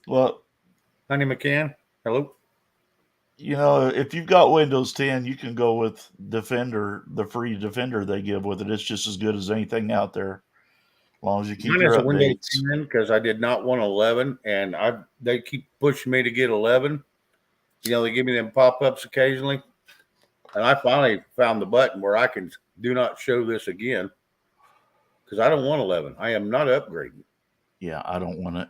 Well, Honey McCann, hello. if you've got Windows 10, you can go with Defender, the free Defender they give with it. It's just as good as anything out there, as long as you keep Mine your is a Windows updates. 10 because I did not want 11, and they keep pushing me to get 11. They give me them pop-ups occasionally, and I finally found the button where I can do not show this again because I don't want 11. I am not upgrading. Yeah, I don't want it.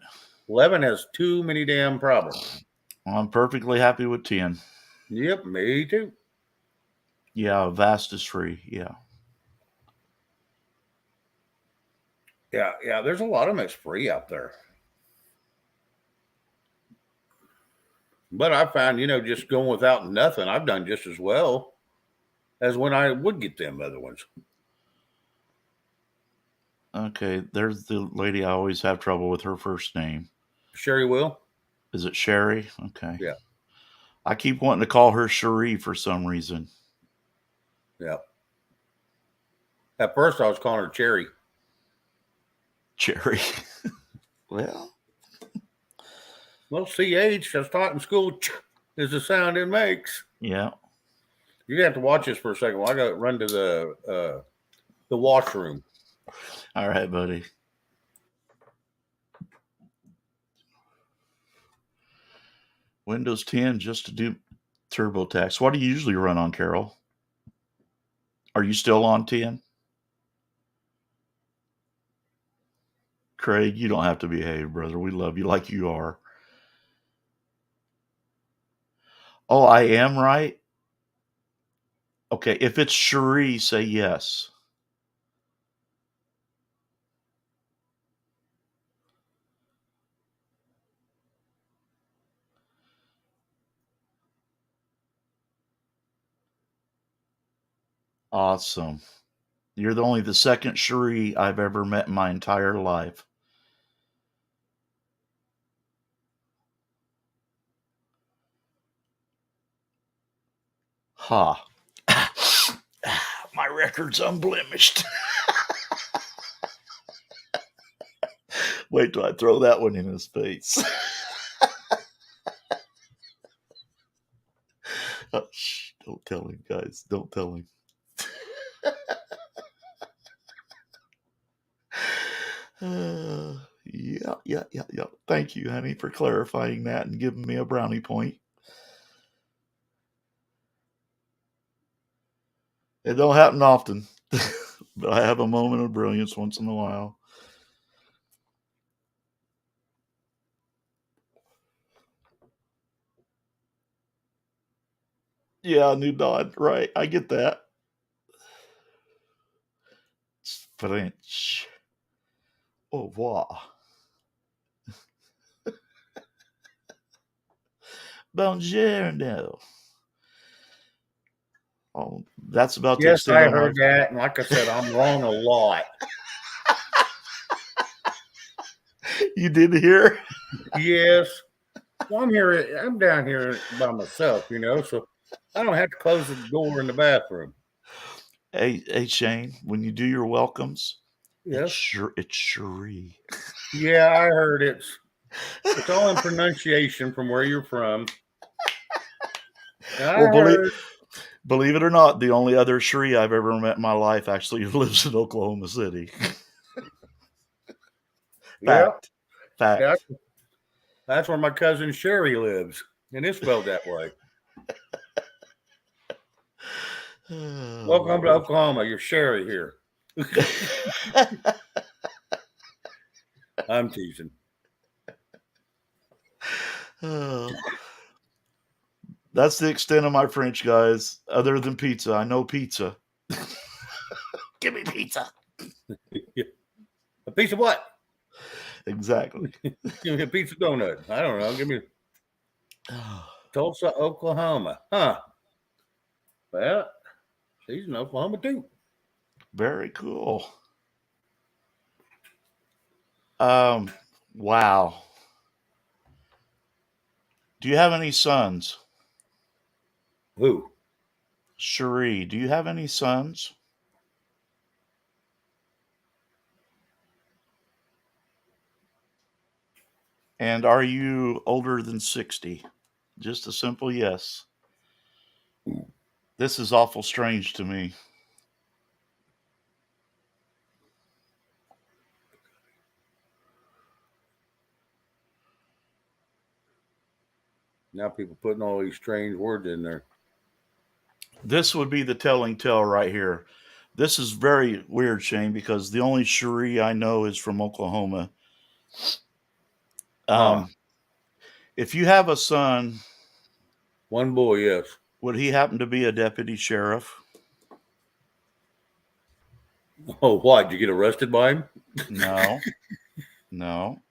11 has too many damn problems. I'm perfectly happy with 10. Yep, me too. Yeah, Vast is free. Yeah. Yeah. There's a lot of them that's free out there. But I found, just going without nothing, I've done just as well as when I would get them other ones. Okay, there's the lady I always have trouble with her first name. Sherry will? Is it Sherry? Okay. Yeah. I keep wanting to call her Cherie for some reason. Yeah. At first, I was calling her Cherry. Cherry. Well, CH, as taught in school, is the sound it makes. yeah. You have to watch this for a second. I got to run to the washroom. All right, buddy. Windows 10 just to do TurboTax. What do you usually run on, Carol? Are you still on 10? Craig, you don't have to behave, brother. We love you like you are. Oh, I am right? Okay, if it's Cherie, say yes. Awesome. You're only the second Cherie I've ever met in my entire life. Ha. My record's unblemished. Wait till I throw that one in his face. Oh, shh, don't tell him, guys. Don't tell him. Yeah. Thank you, honey, for clarifying that and giving me a brownie point. It don't happen often, but I have a moment of brilliance once in a while. Yeah, new Dodd. Right. I get that. It's French. Au revoir. Buongiorno. Oh, that's about the Yes, extent I of heard my... that. And like I said, I'm wrong a lot. You did hear? Yes. Well, I'm down here by myself, so I don't have to close the door in the bathroom. Hey, Shane, when you do your welcomes, Yes. it's Cherie. Yeah, I heard it's all in pronunciation from where you're from. Well, believe it or not, the only other Cherie I've ever met in my life actually lives in Oklahoma City. Fact. Yeah, that's where my cousin Sherry lives, and it's spelled that way. Welcome to Oklahoma. You're Sherry here. I'm teasing. That's the extent of my French, guys. Other than pizza, I know pizza. Give me pizza. A piece of what? Exactly. Give me a pizza donut. I don't know. Give me Tulsa, Oklahoma. Huh. Well, she's in Oklahoma too. Very cool. Wow. Do you have any sons? Who? Cherie, do you have any sons? And are you older than 60? Just a simple yes. This is awful strange to me. Now people putting all these strange words in there. This would be the telling tale right here. This is very weird, Shane, because the only Cherie I know is from Oklahoma. If you have a son, One boy, yes. would he happen to be a deputy sheriff? Oh, why? Did you get arrested by him? No. No.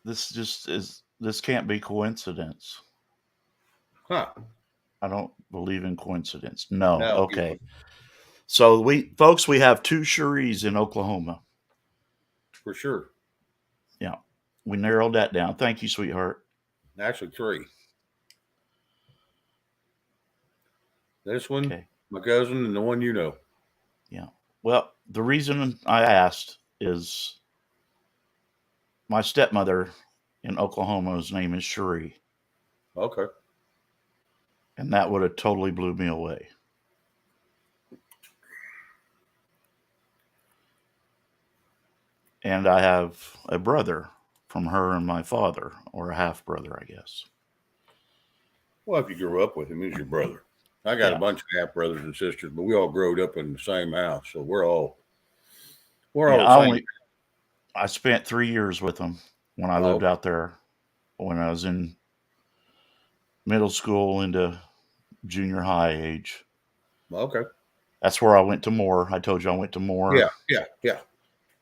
This can't be coincidence. Huh. I don't believe in coincidence. No. No, Okay. So we have two Cheries in Oklahoma. For sure. Yeah. We narrowed that down. Thank you, sweetheart. Actually, 3. This one, Okay. my cousin, and the one you know. Yeah. Well, the reason I asked is my stepmother in Oklahoma's name is Cherie. Okay. And that would have totally blew me away. And I have a brother from her and my father, or a half brother, I guess. Well, if you grew up with him, he's your brother. I got a bunch of half brothers and sisters, but we all growed up in the same house, so we're all the same. I spent 3 years with them when I lived out there, when I was in middle school into junior high age. Okay. That's where I went to Moore. I told you I went to Moore. Yeah.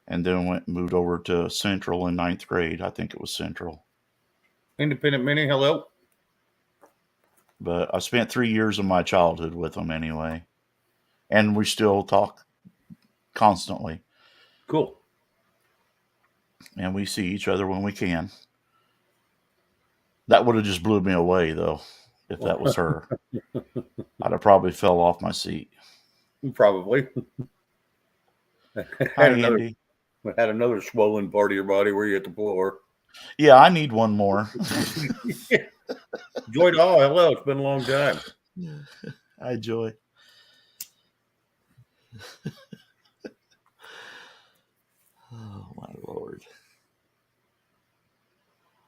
And then moved over to Central in 9th grade. I think it was Central. Independent Mini, hello. But I spent 3 years of my childhood with them anyway. And we still talk constantly. Cool. And we see each other when we can. That would have just blew me away, though, if that was her. I'd have probably fell off my seat. Probably. Hi, Andy. Had another swollen part of your body where you hit the floor. Yeah, I need one more. Joy Doll, hello. It's been a long time. Hi, Joy. Oh, my Lord.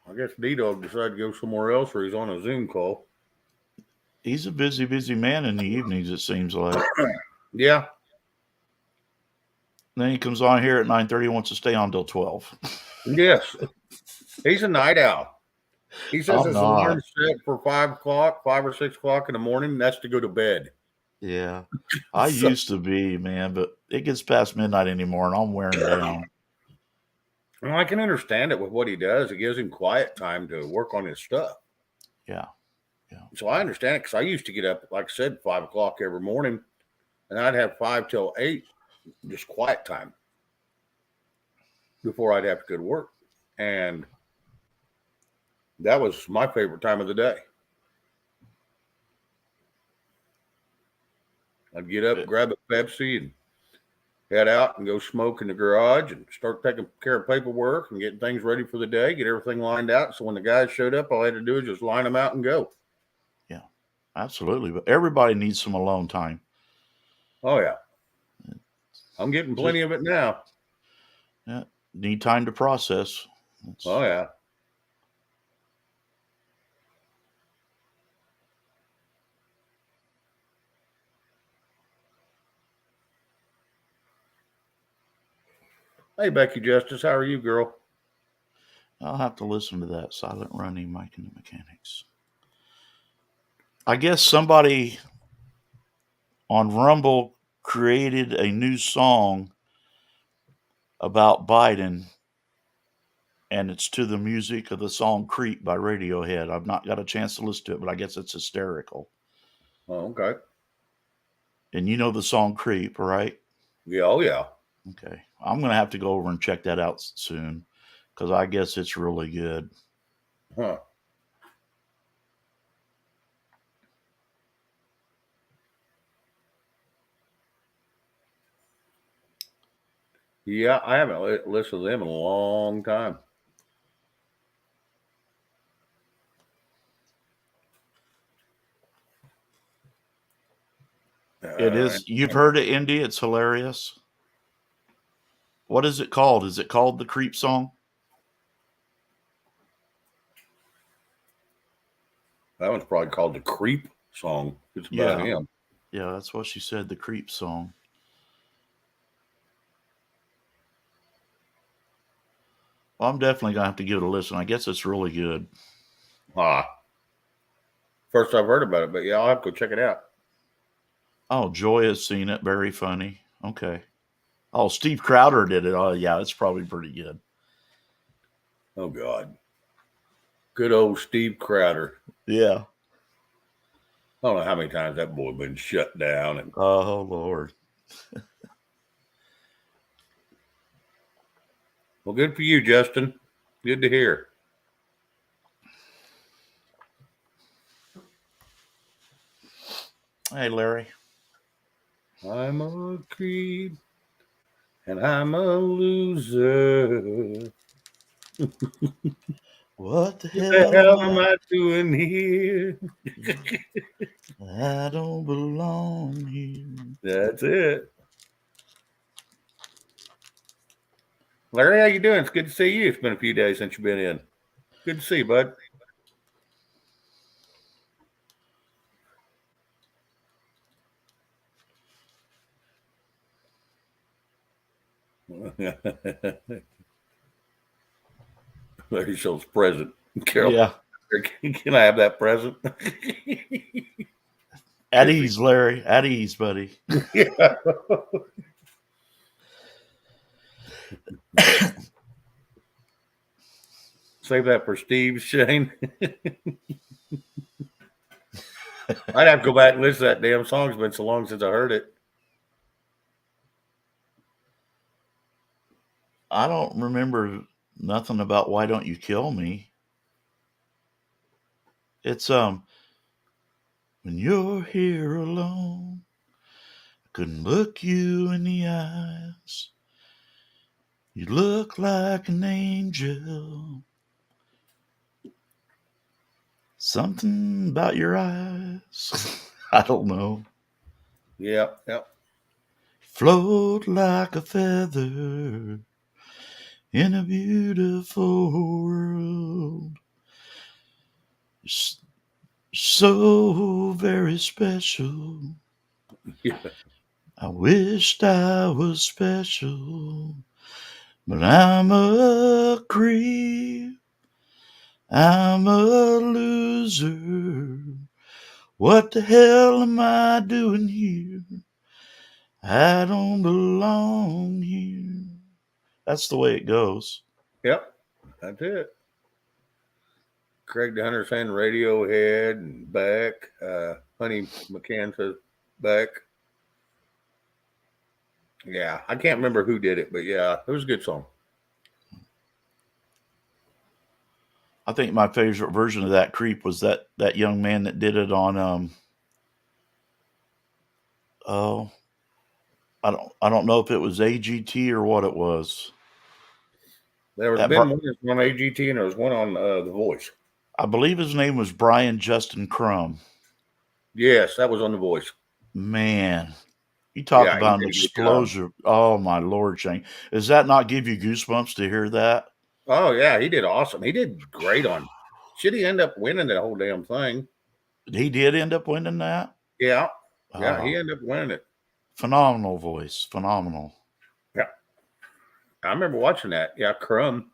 I guess D-Dog decided to go somewhere else, or he's on a Zoom call. He's a busy man in the evenings, it seems like. Yeah. Then he comes on here at 9:30 and wants to stay on till 12. Yes. He's a night owl. He says his alarm set for 5 or 6 o'clock in the morning. That's to go to bed. Yeah. I used to be, man, but it gets past midnight anymore and I'm wearing down. Well, I can understand it with what he does. It gives him quiet time to work on his stuff. Yeah. So I understand it because I used to get up, like I said, 5 o'clock every morning, and I'd have 5 till 8, just quiet time before I'd have to go to work. And that was my favorite time of the day. I'd get up, grab a Pepsi, and head out and go smoke in the garage and start taking care of paperwork and getting things ready for the day, get everything lined out. So when the guys showed up, all I had to do was just line them out and go. Yeah, absolutely. But everybody needs some alone time. Oh, yeah. I'm getting plenty of it now. Yeah, need time to process. Oh, yeah. Hey, Becky Justice, how are you, girl? I'll have to listen to that. Silent Running, Mike and the Mechanics. I guess somebody on Rumble created a new song about Biden, and it's to the music of the song Creep by Radiohead. I've not got a chance to listen to it, but I guess it's hysterical. Oh, okay. And you know the song Creep, right? Yeah. Oh, yeah. Okay. I'm going to have to go over and check that out soon because I guess it's really good. Huh. Yeah, I haven't listened to them in a long time. It is. You've heard it, Indy. It's hilarious. What is it called? Is it called the Creep song? That one's probably called the Creep song. It's about him. Yeah, that's what she said, the Creep song. Well, I'm definitely going to have to give it a listen. I guess it's really good. First I've heard about it, but yeah, I'll have to go check it out. Oh, Joy has seen it. Very funny. Okay. Oh, Steve Crowder did it. Oh, yeah, it's probably pretty good. Oh, God. Good old Steve Crowder. Yeah. I don't know how many times that boy been shut down. And oh, Lord. well, good for you, Justin. Good to hear. Hey, Larry. I'm a creep and I'm a loser. What the What the hell am I doing here? I don't belong here. That's it. Larry, how you doing? It's good to see you. It's been a few days since you've been in. Good to see you, bud. Larry shows present. Carol, yeah. Can I have that present? At ease, Larry. At ease, buddy. Yeah. Save that for Steve, Shane. I'd have to go back and listen to that damn song. It's been so long since I heard it. I don't remember nothing about Why Don't You Kill Me. It's when you're here alone, I couldn't look you in the eyes. You look like an angel. Something about your eyes. I don't know. Yeah, yeah. Float like a feather in a beautiful world. So very special. Yeah. I wished I was special, but I'm a creep. I'm a loser. What the hell am I doing here? I don't belong here. That's the way it goes. Yep, that's it. Craig the Hunter saying Radiohead and Beck. Honey McCann says Beck. Yeah, I can't remember who did it, but yeah, it was a good song. I think my favorite version of that creep was that young man that did it on I don't know if it was AGT or what it was. There was one on AGT and there was one on The Voice. I believe his name was Brian Justin Crumb. Yes, that was on The Voice. Man, you talk about an explosion. Oh, my Lord, Shane. Does that not give you goosebumps to hear that? Oh, yeah, he did awesome. He did great on. Should he end up winning that whole damn thing? He did end up winning that? Yeah. Yeah, he ended up winning it. Phenomenal voice. Phenomenal. Yeah. I remember watching that. Yeah, Crumb.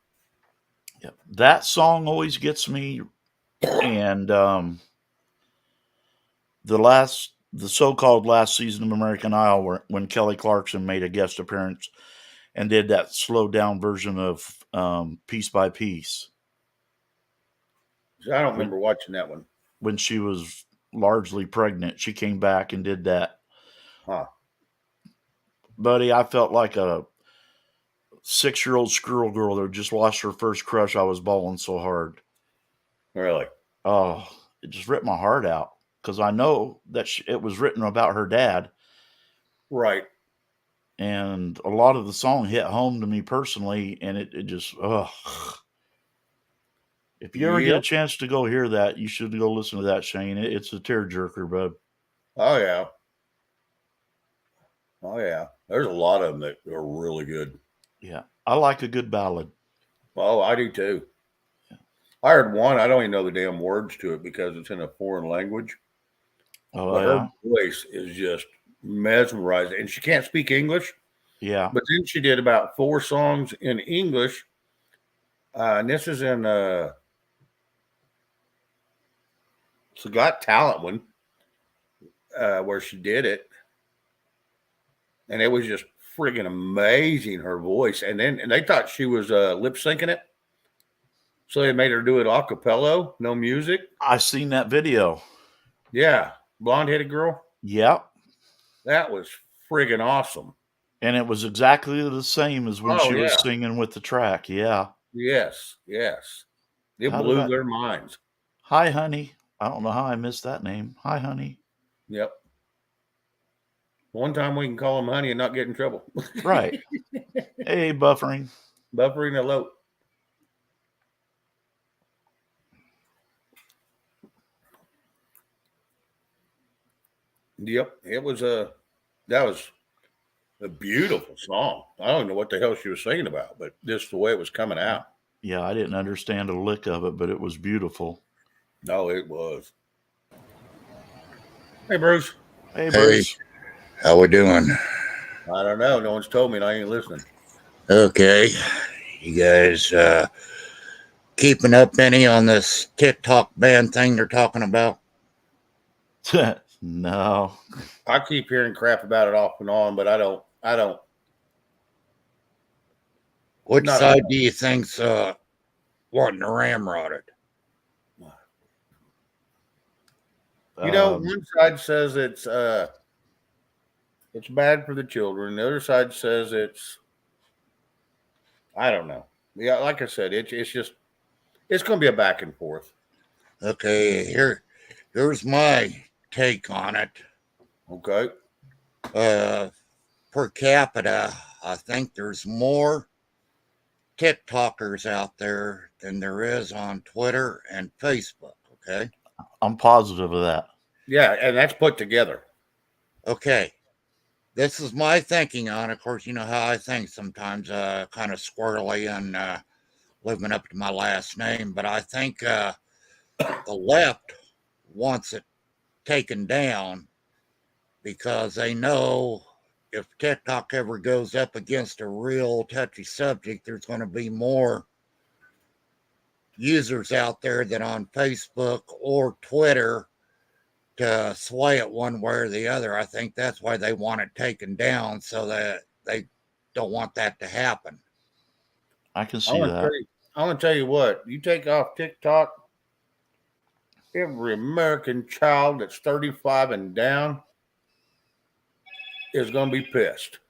Yep. That song always gets me. And the so-called last season of American Idol, when Kelly Clarkson made a guest appearance and did that slowed down version of Piece by Piece. I don't remember watching that one. When she was largely pregnant. She came back and did that. Huh. Buddy, I felt like a 6-year-old squirrel girl that just lost her first crush. I was bawling so hard. Really? Oh, it just ripped my heart out because I know that it was written about her dad. Right. And a lot of the song hit home to me personally, and it just, If you ever get a Yep. chance to go hear that, you should go listen to that, Shane. It's a tearjerker, bud. Oh, yeah. Oh, yeah. There's a lot of them that are really good. Yeah. I like a good ballad. Oh, I do too. I heard one. I don't even know the damn words to it because it's in a foreign language. Oh, But yeah. her voice is just mesmerizing. And she can't speak English. Yeah. But then she did about 4 songs in English. And this is in it's a Got Talent one where she did it. And it was just friggin' amazing, her voice. And they thought she was lip syncing it. So they made her do it a cappella, no music. I seen that video. Yeah. Blonde headed girl. Yep. That was friggin' awesome. And it was exactly the same as when she was singing with the track. Yeah. Yes. Yes. It blew their minds. Hi, honey. I don't know how I missed that name. Hi, honey. Yep. One time we can call him honey and not get in trouble. Right. Hey, buffering. Buffering alert. Yep. That was a beautiful song. I don't know what the hell she was singing about, but just the way it was coming out. Yeah, I didn't understand a lick of it, but it was beautiful. No, it was. Hey, Bruce. Hey, Bruce. How we doing? I don't know. No one's told me and I ain't listening. Okay. You guys keeping up any on this TikTok ban thing they're talking about? No. I keep hearing crap about it off and on, but I don't. Which side do you think's wanting to ramrod it? You know, one side says it's bad for the children. The other side says I don't know. Yeah, like I said, it's going to be a back and forth. Okay, here's my take on it. Okay. Per capita, I think there's more TikTokers out there than there is on Twitter and Facebook. Okay. I'm positive of that. Yeah, and that's put together. Okay. This is my thinking on it. Of course, you know how I think sometimes, kind of squirrely and living up to my last name. But I think the left wants it taken down because they know if TikTok ever goes up against a real touchy subject, there's going to be more users out there than on Facebook or Twitter to sway it one way or the other. I think that's why they want it taken down, so that they don't want that to happen. I can see that. I want to tell you what, you take off TikTok, every American child that's 35 and down is going to be pissed.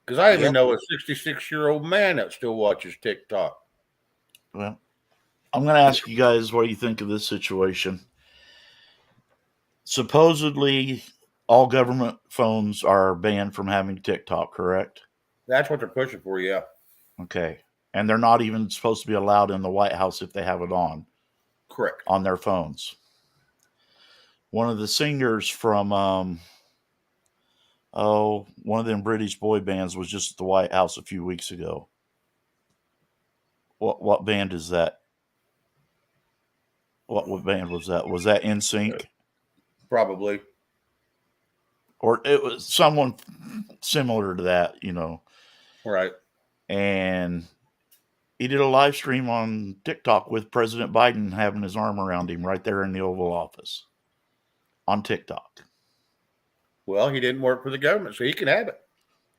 Because I even know a 66-year-old man that still watches TikTok. Well, I'm going to ask you guys what you think of this situation. Supposedly, all government phones are banned from having TikTok, correct? That's what they're pushing for, yeah. Okay. And they're not even supposed to be allowed in the White House if they have it on. Correct. On their phones. One of the singers from, one of them British boy bands was just at the White House a few weeks ago. What band is that? What band was that? Was that NSYNC? Probably. Or it was someone similar to that, you know. Right. And he did a live stream on TikTok with President Biden having his arm around him right there in the Oval Office on TikTok. Well, he didn't work for the government, so he can have it.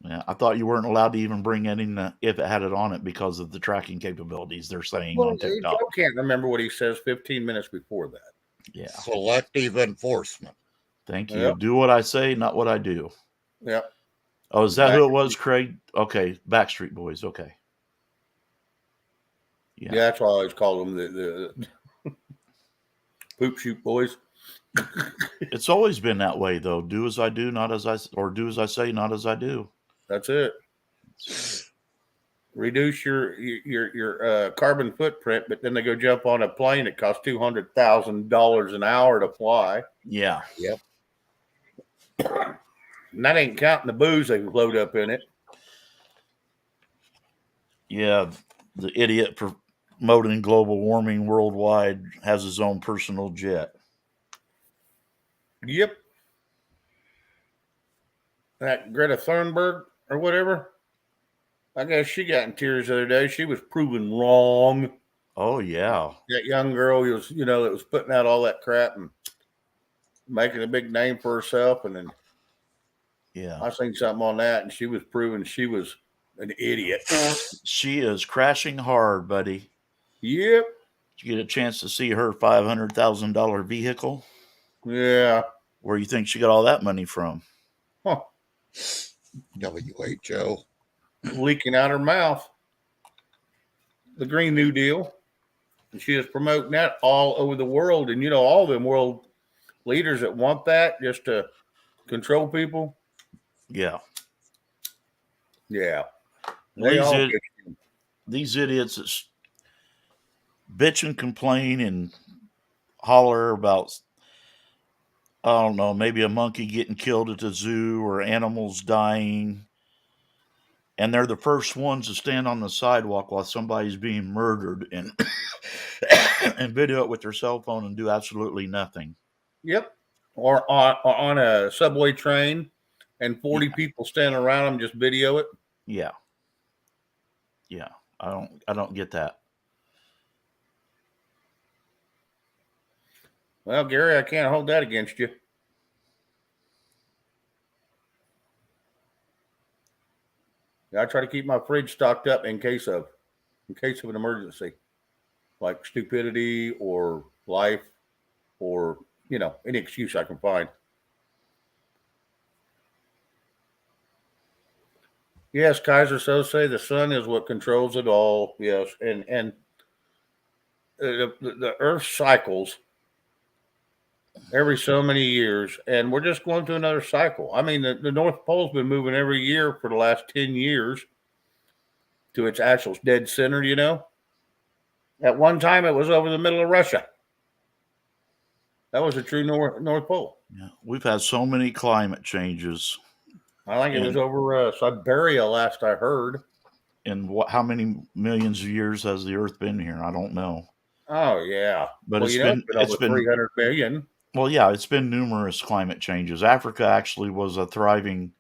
Yeah, I thought you weren't allowed to even bring it in if it had it on it because of the tracking capabilities they're saying on TikTok. I can't remember what he says 15 minutes before that. Yeah. Selective enforcement. Thank you. Yep. Do what I say, not what I do. Yep. Oh, is that who it was, Craig? Okay. Backstreet Boys. Okay. Yeah, that's why I always call them the poop shoot boys. It's always been that way, though. Do as I do, not as I, or do as I say, not as I do. That's it. Reduce your carbon footprint, but then they go jump on a plane that costs $200,000 an hour to fly. Yeah. Yep. And that ain't counting the booze they load up in it. Yeah. The idiot promoting global warming worldwide has his own personal jet. Yep. That Greta Thunberg or whatever. I guess she got in tears the other day. She was proven wrong. Oh, yeah. That young girl was, that was putting out all that crap and making a big name for herself. And then I seen something on that, and she was proving she was an idiot. She is crashing hard, buddy. Yep. Did you get a chance to see her $500,000 vehicle? Yeah. Where you think she got all that money from? Huh. WHO. Leaking out her mouth. The Green New Deal. And she is promoting that all over the world. And, all them world leaders that want that just to control people. Yeah. Yeah. These idiots that bitch and complain and holler about, I don't know, maybe a monkey getting killed at the zoo or animals dying. And they're the first ones to stand on the sidewalk while somebody's being murdered and and video it with their cell phone and do absolutely nothing. Yep. Or on a subway train and 40 people standing around them, just video it. Yeah. Yeah. I don't get that. Well, Gary, I can't hold that against you. I try to keep my fridge stocked up in case of an emergency, like stupidity or life or, any excuse I can find. Yes, Kaiser so say the sun is what controls it all. Yes, and the Earth cycles every so many years, and we're just going through another cycle. I mean, the North Pole's been moving every year for the last 10 years to its actual dead center, At one time, it was over the middle of Russia. That was a true North Pole. Yeah. We've had so many climate changes. I think it was over Siberia last I heard. And how many millions of years has the Earth been here? I don't know. Oh, yeah. But it's been over 300 million. Well, yeah, it's been numerous climate changes. Africa actually was a thriving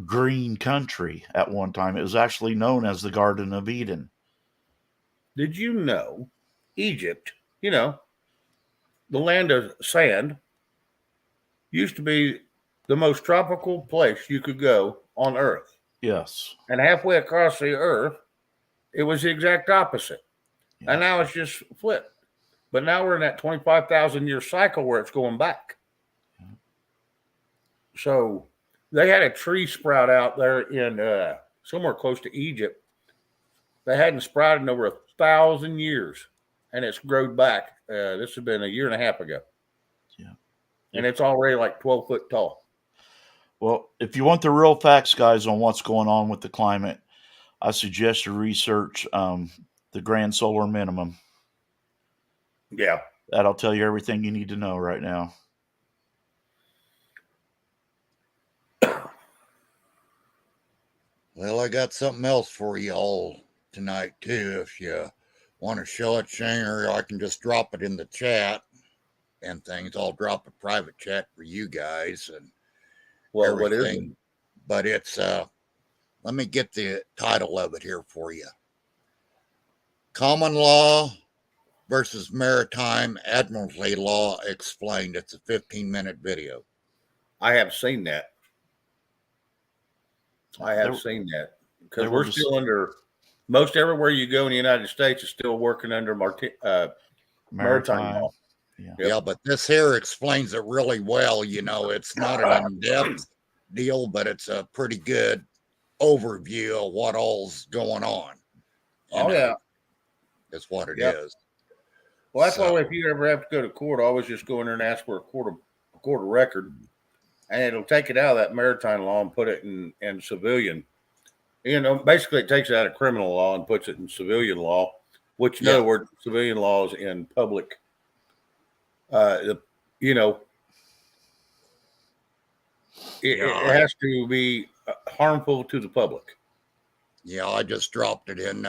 green country at one time. It was actually known as the Garden of Eden. Did you know Egypt, the land of sand, used to be the most tropical place you could go on Earth? Yes. And halfway across the Earth, it was the exact opposite. Yeah. And now it's just flipped. But now we're in that 25,000 year cycle where it's going back. Yeah. So they had a tree sprout out there in somewhere close to Egypt. They hadn't sprouted in over 1,000 years, and it's grown back. This has been a year and a half ago. Yeah. And it's already like 12 foot tall. Well, if you want the real facts, guys, on what's going on with the climate, I suggest you research the grand solar minimum. Yeah. That'll tell you everything you need to know right now. Well, I got something else for you all tonight, too. If you want to show it, Shane, or I can just drop it in the chat and things. I'll drop a private chat for you guys and everything. What is it? But it's, let me get the title of it here for you. Common Law versus Maritime Admiralty Law Explained. It's a 15-minute video. I have seen that. Seen that. Because we're still under, most everywhere you go in the United States is still working under maritime law. Yeah. Yeah, but this here explains it really well. You know, it's not an in-depth deal, but it's a pretty good overview of what all's going on. You Oh know, yeah. is what it Yep. is. Well, that's So, why if you ever have to go to court, always just go in there and ask for a court of record, and it'll take it out of that maritime law and put it in civilian. You know, basically, it takes it out of criminal law and puts it in civilian law, which, in yeah, other words, civilian law is in public. You know, it yeah, has to be harmful to the public. yeah. I just dropped it in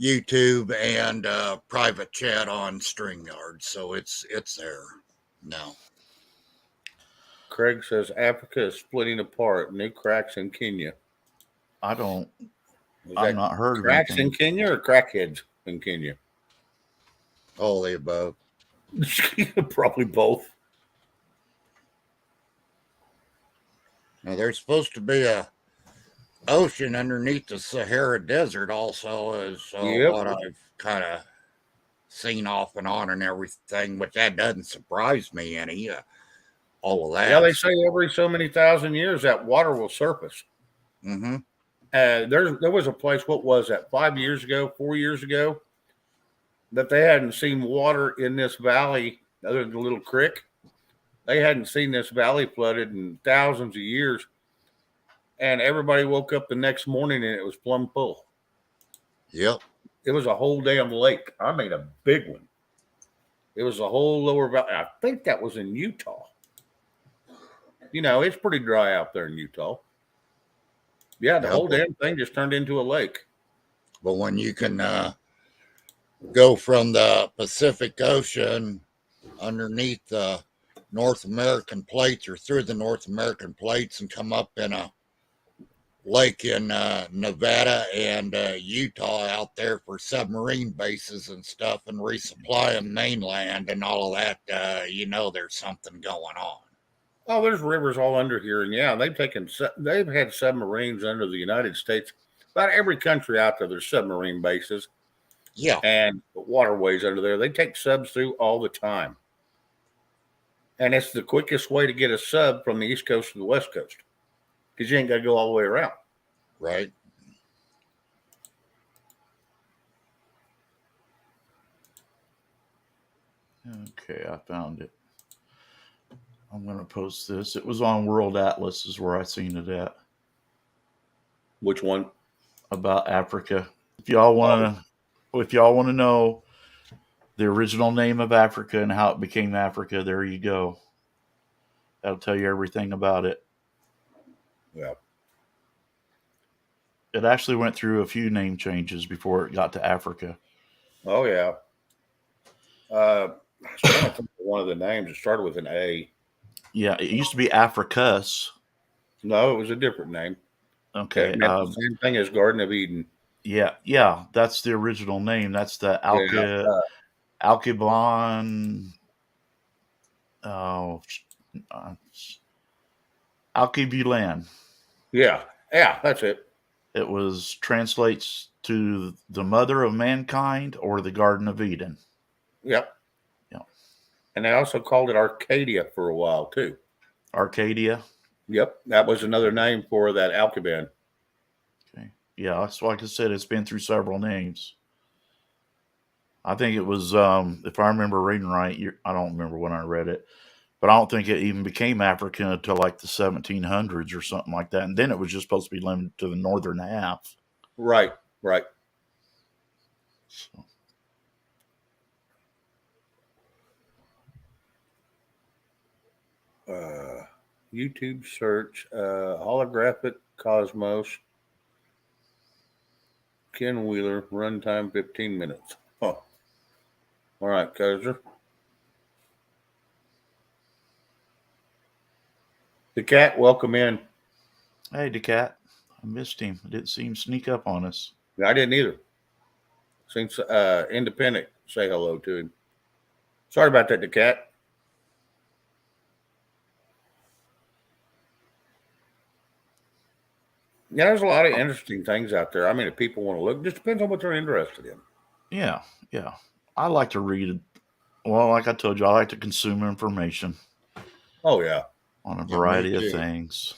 YouTube and private chat on StreamYard, so it's there now. Craig says Africa is splitting apart. New cracks in Kenya. I don't. Is I've that not heard of cracks in anything. Kenya or crackheads in Kenya? All the above. Probably both. Now there's supposed to be a ocean underneath the Sahara Desert, also, is Yep. what I've kind of seen off and on and everything, which that doesn't surprise me any. All of that. Yeah, they say every so many thousand years that water will surface. Mm-hmm. There was a place. What was that? 5 years ago, 4 years ago, that they hadn't seen water in this valley other than the little creek. They hadn't seen this valley flooded in thousands of years, and everybody woke up the next morning and it was plumb full. Yep. It was a whole damn lake. I mean, a big one. It was a whole lower valley. I think that was in Utah. You know, it's pretty dry out there in Utah. Yeah, the whole damn thing just turned into a lake. But when you can go from the Pacific Ocean underneath the North American plates or through the North American plates and come up in a lake in Nevada and Utah out there for submarine bases and stuff and resupply them mainland and all of that, you know, there's something going on. Oh, there's rivers all under here, and yeah, they've had submarines under the United States. About every country out there, there's submarine bases. Yeah, And waterways under there. They take subs through all the time, and it's the quickest way to get a sub from the East Coast to the West Coast because you ain't got to go all the way around. right. Okay, I found it. I'm going to post this. It was on World Atlas is where I seen it at. Which one? About Africa. If y'all want to know the original name of Africa and how it became Africa, there you go. That'll tell you everything about it. Yeah. It actually went through a few name changes before it got to Africa. Oh yeah. I was trying to think of one of the names. It started with an A. Yeah, it used to be Africus. No, it was a different name. Okay. It meant the same thing as Garden of Eden. Yeah, that's the original name. That's the Alkebulan. Alkebulan. Yeah, that's it. It was translates to the mother of mankind or the Garden of Eden. Yep. And they also called it Arcadia for a while too. Arcadia. Yep, that was another name for that Alkebulan. Okay. Yeah, that's like I said, it's been through several names. I think it was, if I remember reading right, I don't remember when I read it, but I don't think it even became African until like the 1700s or something like that. And then it was just supposed to be limited to the northern half. Right. So. YouTube search, holographic cosmos, Ken Wheeler, runtime 15 minutes. Oh. All right, Kaiser. The cat, welcome in. Hey, the cat. I missed him. I didn't see him sneak up on us. I didn't either. Since Independent, say hello to him. Sorry about that, the cat. Yeah, there's a lot of interesting things out there. I mean, if people want to look, it just depends on what they're interested in. Yeah. I like to read Well, like I told you, I like to consume information Oh yeah. on a Yeah, me variety of too. things.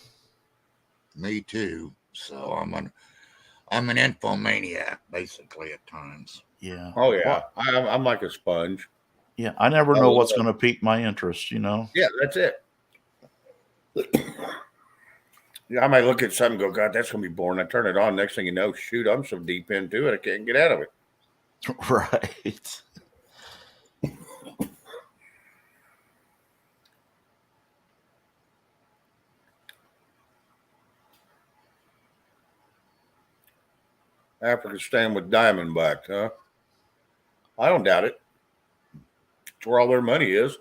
Me too. So I'm an infomaniac basically at times. Yeah. Oh yeah. Well, I'm like a sponge. yeah. I never I know what's love- going to pique my interest. Yeah, that's it. Yeah, I might look at something and go, God, that's gonna be boring. I turn it on. Next thing you know, shoot, I'm so deep into it, I can't get out of it. Right. Africa staying with Diamondback, huh? I don't doubt it. It's where all their money is.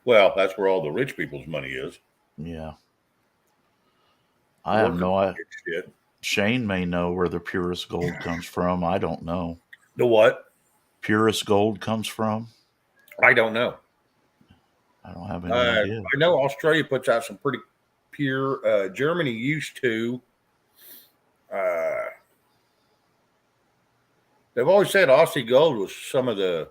Well, that's where all the rich people's money is. Yeah. I have Working no idea. shit. Shane may know where the purest gold comes from. I don't know. The what? Purest gold comes from? I don't know. I don't have any idea. I know Australia puts out some pretty pure. Germany used to. They've always said Aussie gold was some of the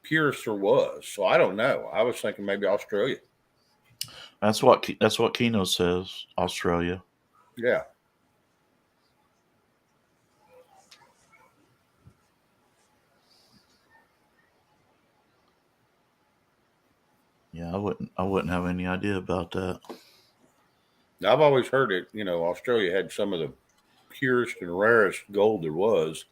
purest there was. So I don't know. I was thinking maybe Australia. That's what Keno says. Australia. Yeah. Yeah, I wouldn't have any idea about that. Now, I've always heard it. Australia had some of the purest and rarest gold there was.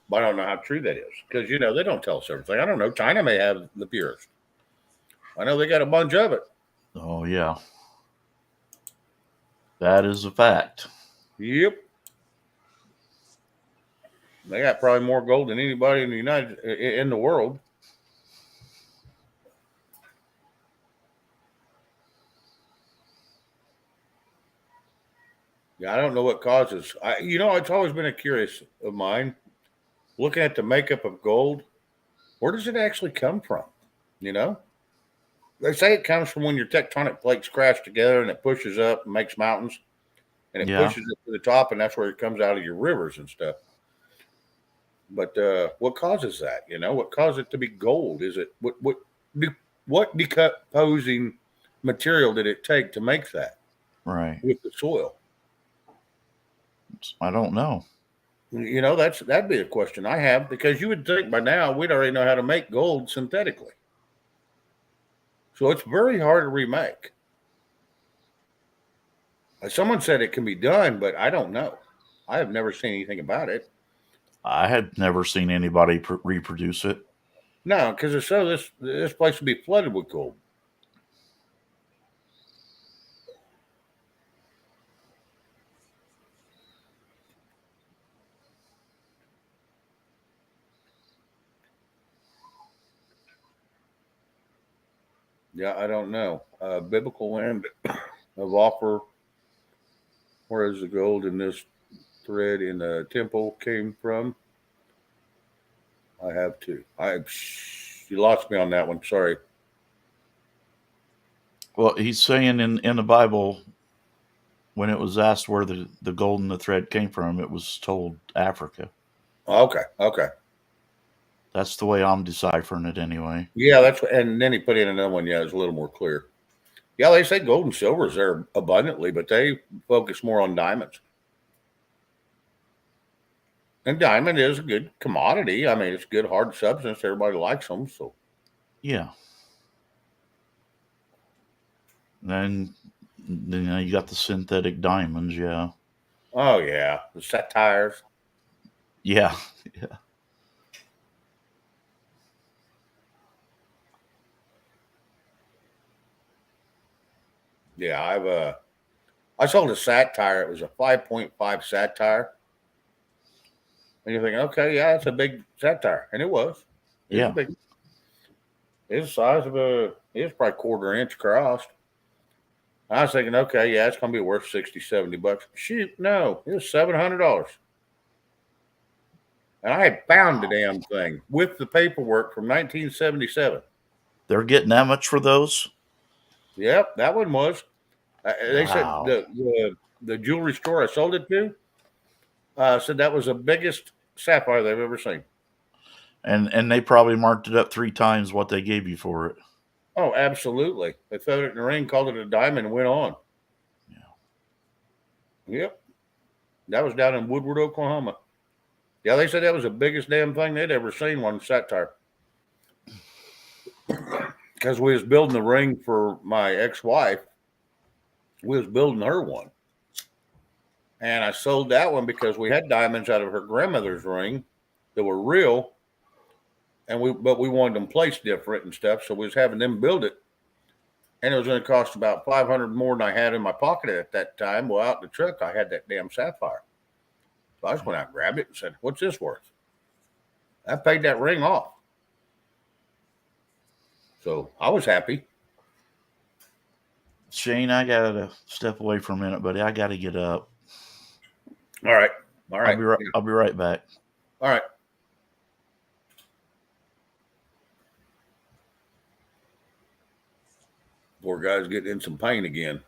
But I don't know how true that is because they don't tell us everything. I don't know. China may have the purest. I know they got a bunch of it. Oh yeah. That is a fact. Yep. They got probably more gold than anybody in the world. Yeah, I don't know what causes. It's always been a curious of mine. Looking at the makeup of gold, where does it actually come from? They say it comes from when your tectonic plates crash together and it pushes up and makes mountains, and it Yeah. pushes it to the top, and that's where it comes out of your rivers and stuff. But what causes that? What causes it to be gold? Is it what decomposing material did it take to make that Right. with the soil? I don't know. That'd be a question I have because you would think by now we'd already know how to make gold synthetically. So it's very hard to remake. Someone said it can be done, but I don't know. I have never seen anything about it. I had never seen anybody reproduce it. No, because it's so this place would be flooded with gold. Yeah, I don't know. Biblical land of offer. Where is the gold in this thread in the temple came from? I have to. You lost me on that one. Sorry. Well, he's saying in the Bible, when it was asked where the gold in the thread came from, it was told Africa. Okay. That's the way I'm deciphering it anyway. Yeah, and then he put in another one. Yeah, it's a little more clear. Yeah, they say gold and silver is there abundantly, but they focus more on diamonds. And diamond is a good commodity. I mean, it's a good hard substance. Everybody likes them. So Yeah. And then you got the synthetic diamonds. Yeah. oh yeah, the satires. Yeah. Yeah. Yeah, I sold a satire. It was a 5.5 satire. And you're thinking, okay, yeah, it's a big satire. And it was. It Yeah. was big. It's the size of it's probably quarter-inch crossed. I was thinking, okay, yeah, it's going to be worth $60-$70. Shoot, no, it was $700. And I had found the damn thing with the paperwork from 1977. They're getting that much for those? Yep, that one was. They Wow. said the jewelry store I sold it to said that was the biggest sapphire they've ever seen. And they probably marked it up 3 times what they gave you for it. Oh, absolutely. They threw it in the ring, called it a diamond, and went on. Yeah. Yep. That was down in Woodward, Oklahoma. Yeah, they said that was the biggest damn thing they'd ever seen on satire. Because we was building the ring for my ex-wife. We was building her one. And I sold that one because we had diamonds out of her grandmother's ring that were real. But we wanted them placed different and stuff. So we was having them build it. And it was going to cost about $500 more than I had in my pocket at that time. Well, out in the truck, I had that damn sapphire. So I just went out and grabbed it and said, "What's this worth?" I paid that ring off. So I was happy. Shane, I got to step away for a minute, buddy. I got to get up. All right. All right. I'll be right back. All right. Poor guy's getting in some pain again.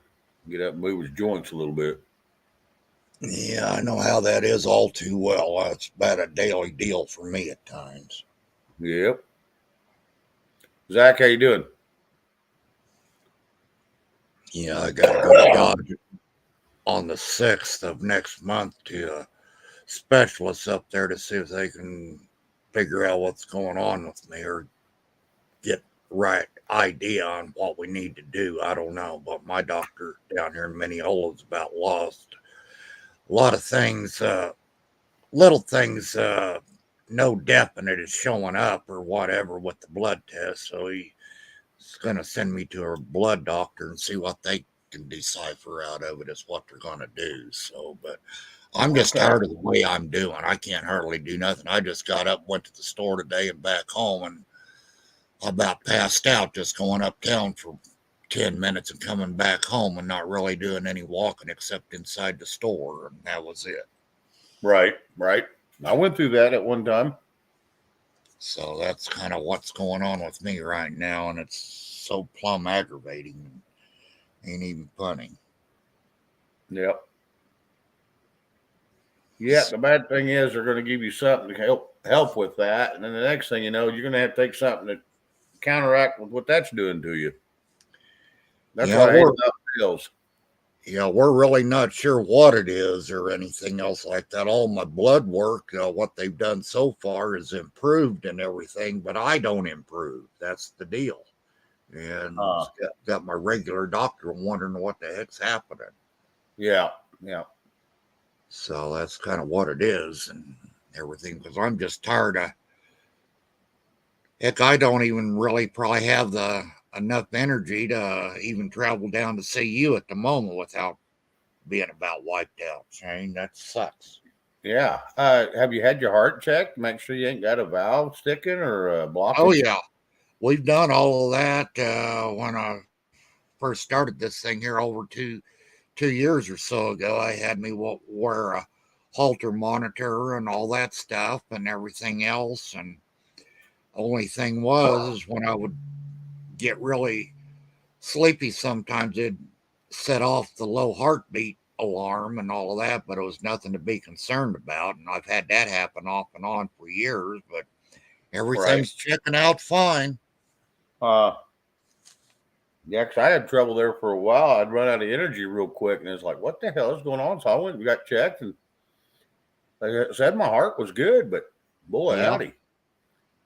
Get up and move his joints a little bit. Yeah, I know how that is all too well. It's about a daily deal for me at times. Yep. Zach, how you doing? Yeah, I got to go to Dodge on the 6th of next month to a specialist up there to see if they can figure out what's going on with me or get the right idea on what we need to do. I don't know, but my doctor down here in Mineola's about lost a lot of things, little things, no definite is showing up or whatever with the blood test. So he's going to send me to a blood doctor and see what they can decipher out of it is what they're going to do. So, but I'm just tired of the way I'm doing. I can't hardly do nothing. I just got up, went to the store today and back home, and I about passed out just going uptown for 10 minutes and coming back home and not really doing any walking except inside the store. And that was it. Right. I went through that at one time. So that's kind of what's going on with me right now. And it's so plumb aggravating. Ain't even funny. Yep. Yeah, the bad thing is they're going to give you something to help with that. And then the next thing you know, you're going to have to take something to counteract with what that's doing to you. That's why I hate about pills. Yeah, we're really not sure what it is or anything else like that. All my blood work, what they've done so far is improved and everything, but I don't improve. That's the deal. And got my regular doctor wondering what the heck's happening. Yeah. So that's kind of what it is and everything, because I'm just tired of, heck, I don't even really probably have enough energy to even travel down to see you at the moment without being about wiped out. Shane, that sucks. Yeah. Have you had your heart checked? Make sure you ain't got a valve sticking or a blockage? Oh, yeah. We've done all of that when I first started this thing here over two years or so ago. I had me wear a Holter monitor and all that stuff and everything else. And only thing was when I would get really sleepy sometimes, it'd set off the low heartbeat alarm and all of that, but it was nothing to be concerned about. And I've had that happen off and on for years, but everything's checking out fine. Yeah, because I had trouble there for a while. I'd run out of energy real quick, and it's like, what the hell is going on? So I went and got checked, and they said my heart was good, but boy, howdy.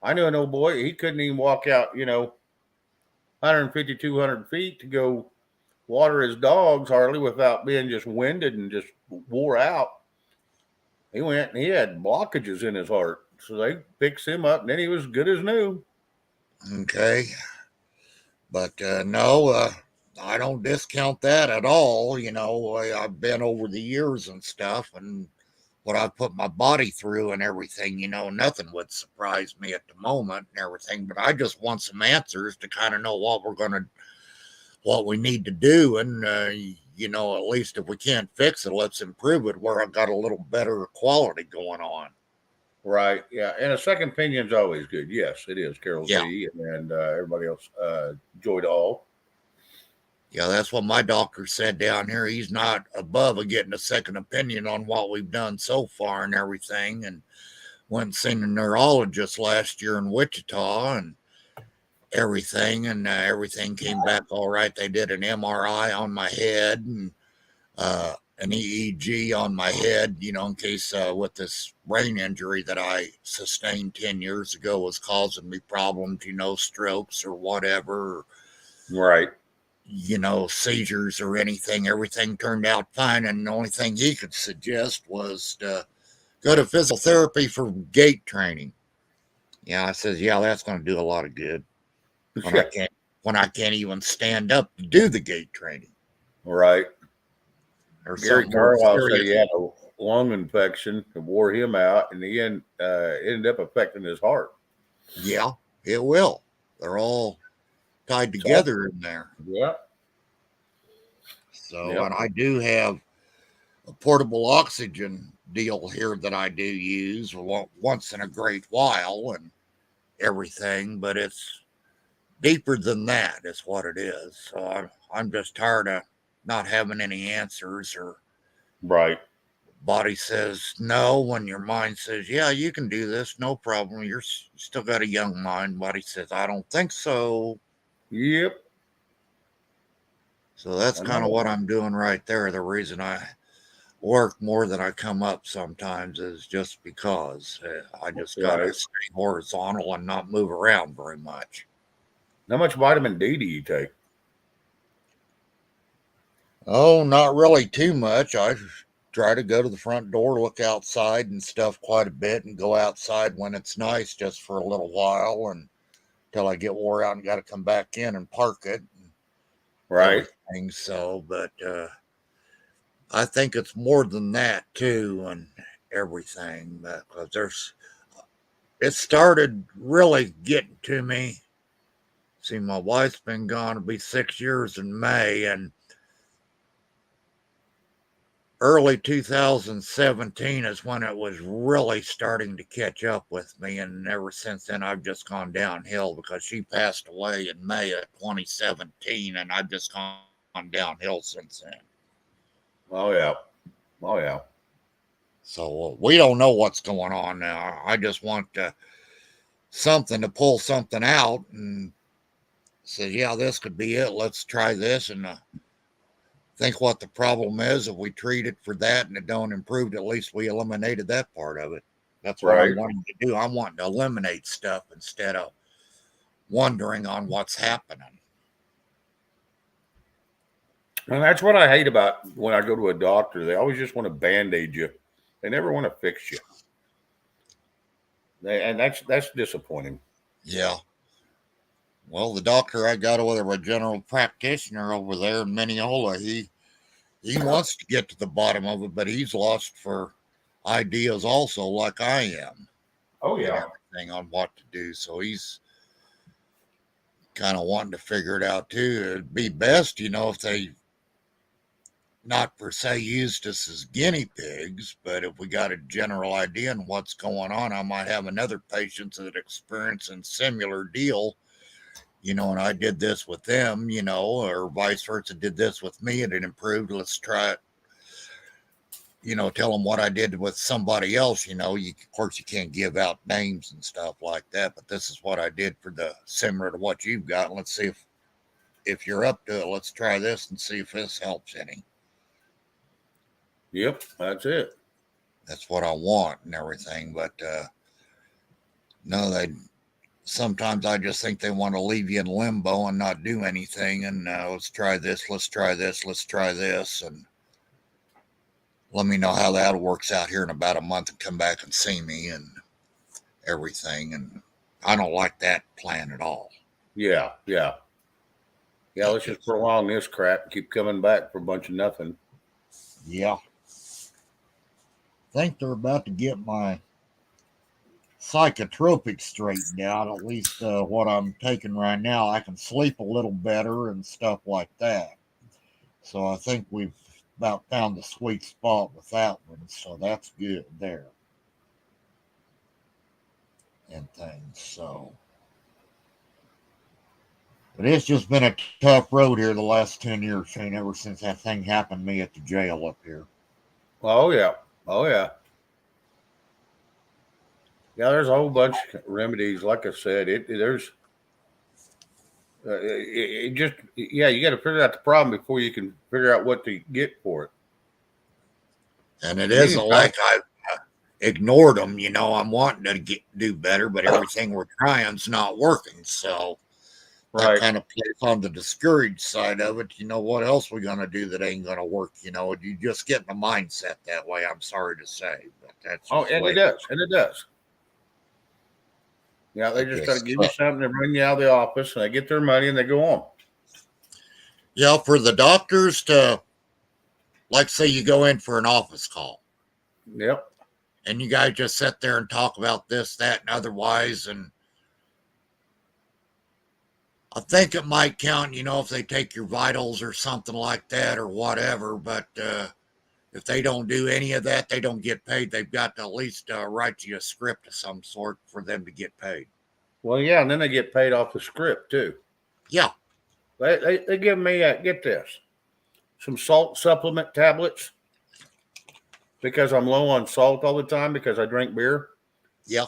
I knew an old boy, he couldn't even walk out, 150, 200 feet to go water his dogs hardly without being just winded and just wore out. He went and he had blockages in his heart. So they fixed him up, and then he was good as new. Okay. But no, I don't discount that at all. I've been over the years and stuff and what I've put my body through and everything, nothing would surprise me at the moment and everything. But I just want some answers to kind of know what we need to do. And, at least if we can't fix it, let's improve it where I've got a little better quality going on. Right. Yeah. And a second opinion is always good. Yes, it is. Carol Z and everybody else. Joy to all. Yeah, that's what my doctor said down here. He's not above getting a second opinion on what we've done so far and everything. And went and seen a neurologist last year in Wichita and everything, and everything came back all right. They did an MRI on my head and an EEG on my head, in case with this brain injury that I sustained 10 years ago was causing me problems, strokes or whatever, Right. seizures or anything. Everything turned out fine, and the only thing he could suggest was to go to physical therapy for gait training. Yeah, I says, yeah, that's going to do a lot of good when I can't even stand up to do the gait training. Right. Or Gary something more Carlisle said serious. he had a lung infection that wore him out, and he ended up affecting his heart. Yeah, it will. They're all tied together in there. Yeah. So, Yep. and I do have a portable oxygen deal here that I do use once in a great while and everything, but it's deeper than that, is what it is. So I'm just tired of not having any answers, or Right. body says no when your mind says, yeah, you can do this, no problem. You're still got a young mind. Body says, I don't think so. Yep. So that's kind of what I'm doing right there. The reason I work more than I come up sometimes is just because I just got to stay horizontal and not move around very much. How much vitamin D do you take? Oh, not really too much. I try to go to the front door, look outside and stuff quite a bit, and go outside when it's nice just for a little while and until I get wore out and got to come back in and park it. Right. Everything. So, but I think it's more than that too, and everything, because it started really getting to me. See, my wife's been gone, it'll be 6 years in May, and early 2017 is when it was really starting to catch up with me. And ever since then, I've just gone downhill, because she passed away in May of 2017, and I've just gone downhill since then. Oh, yeah. Oh, yeah. So we don't know what's going on now. I just want something to pull something out and say, yeah, this could be it. Let's try this and think what the problem is. If we treat it for that and it don't improve, at least we eliminated that part of it. That's what I'm wanting to do. I'm wanting to eliminate stuff instead of wondering on what's happening. And that's what I hate about when I go to a doctor. They always just want to band-aid you. They never want to fix you. And that's disappointing. Yeah. Well, the doctor I got with a general practitioner over there in Mineola, he wants to get to the bottom of it, but he's lost for ideas also, like I am. Oh, yeah. Everything on what to do. So he's kind of wanting to figure it out too. It'd be best, if they not per se used us as guinea pigs, but if we got a general idea on what's going on, I might have another patient that experiencing similar deal, and I did this with them, or vice versa, did this with me and it improved. Let's try it. Tell them what I did with somebody else. Of course, you can't give out names and stuff like that, but this is what I did for the similar to what you've got. And let's see if you're up to it. Let's try this and see if this helps any. Yep, that's it. That's what I want and everything. But no, sometimes I just think they want to leave you in limbo and not do anything. And let's try this. Let's try this. Let's try this. And let me know how that works out here in about a month and come back and see me and everything. And I don't like that plan at all. Yeah, yeah. Yeah, let's just prolong this crap and keep coming back for a bunch of nothing. Yeah. I think they're about to get my psychotropic straightened out, at least what I'm taking right now. I can sleep a little better and stuff like that. So I think we've about found the sweet spot with that one. So that's good there. And things. So. But it's just been a tough road here the last 10 years, Shane, ever since that thing happened to me at the jail up here. Oh, yeah. Oh, yeah. Yeah, there's a whole bunch of remedies. Like I said, there's it just yeah, you got to figure out the problem before you can figure out what to get for it. And it And isn't anytime, like I ignored them. I'm wanting to do better, but everything we're trying's not working. So that right? kind of plays on the discouraged side of it. What else we gonna do that ain't gonna work? You just get in the mindset that way. I'm sorry to say, but that's Oh, just the and way it it does, and it does. Yeah, they just got to is. give you something to bring you out of the office, and they get their money and they go on. Yeah, for the doctors to, like, say you go in for an office call Yep. and you guys just sit there and talk about this, that, and otherwise. And I think it might count, if they take your vitals or something like that or whatever. But if they don't do any of that, they don't get paid. They've got to at least write you a script of some sort for them to get paid. Well, yeah, and then they get paid off the script too. Yeah. They give me get this, some salt supplement tablets because I'm low on salt all the time because I drink beer. Yeah.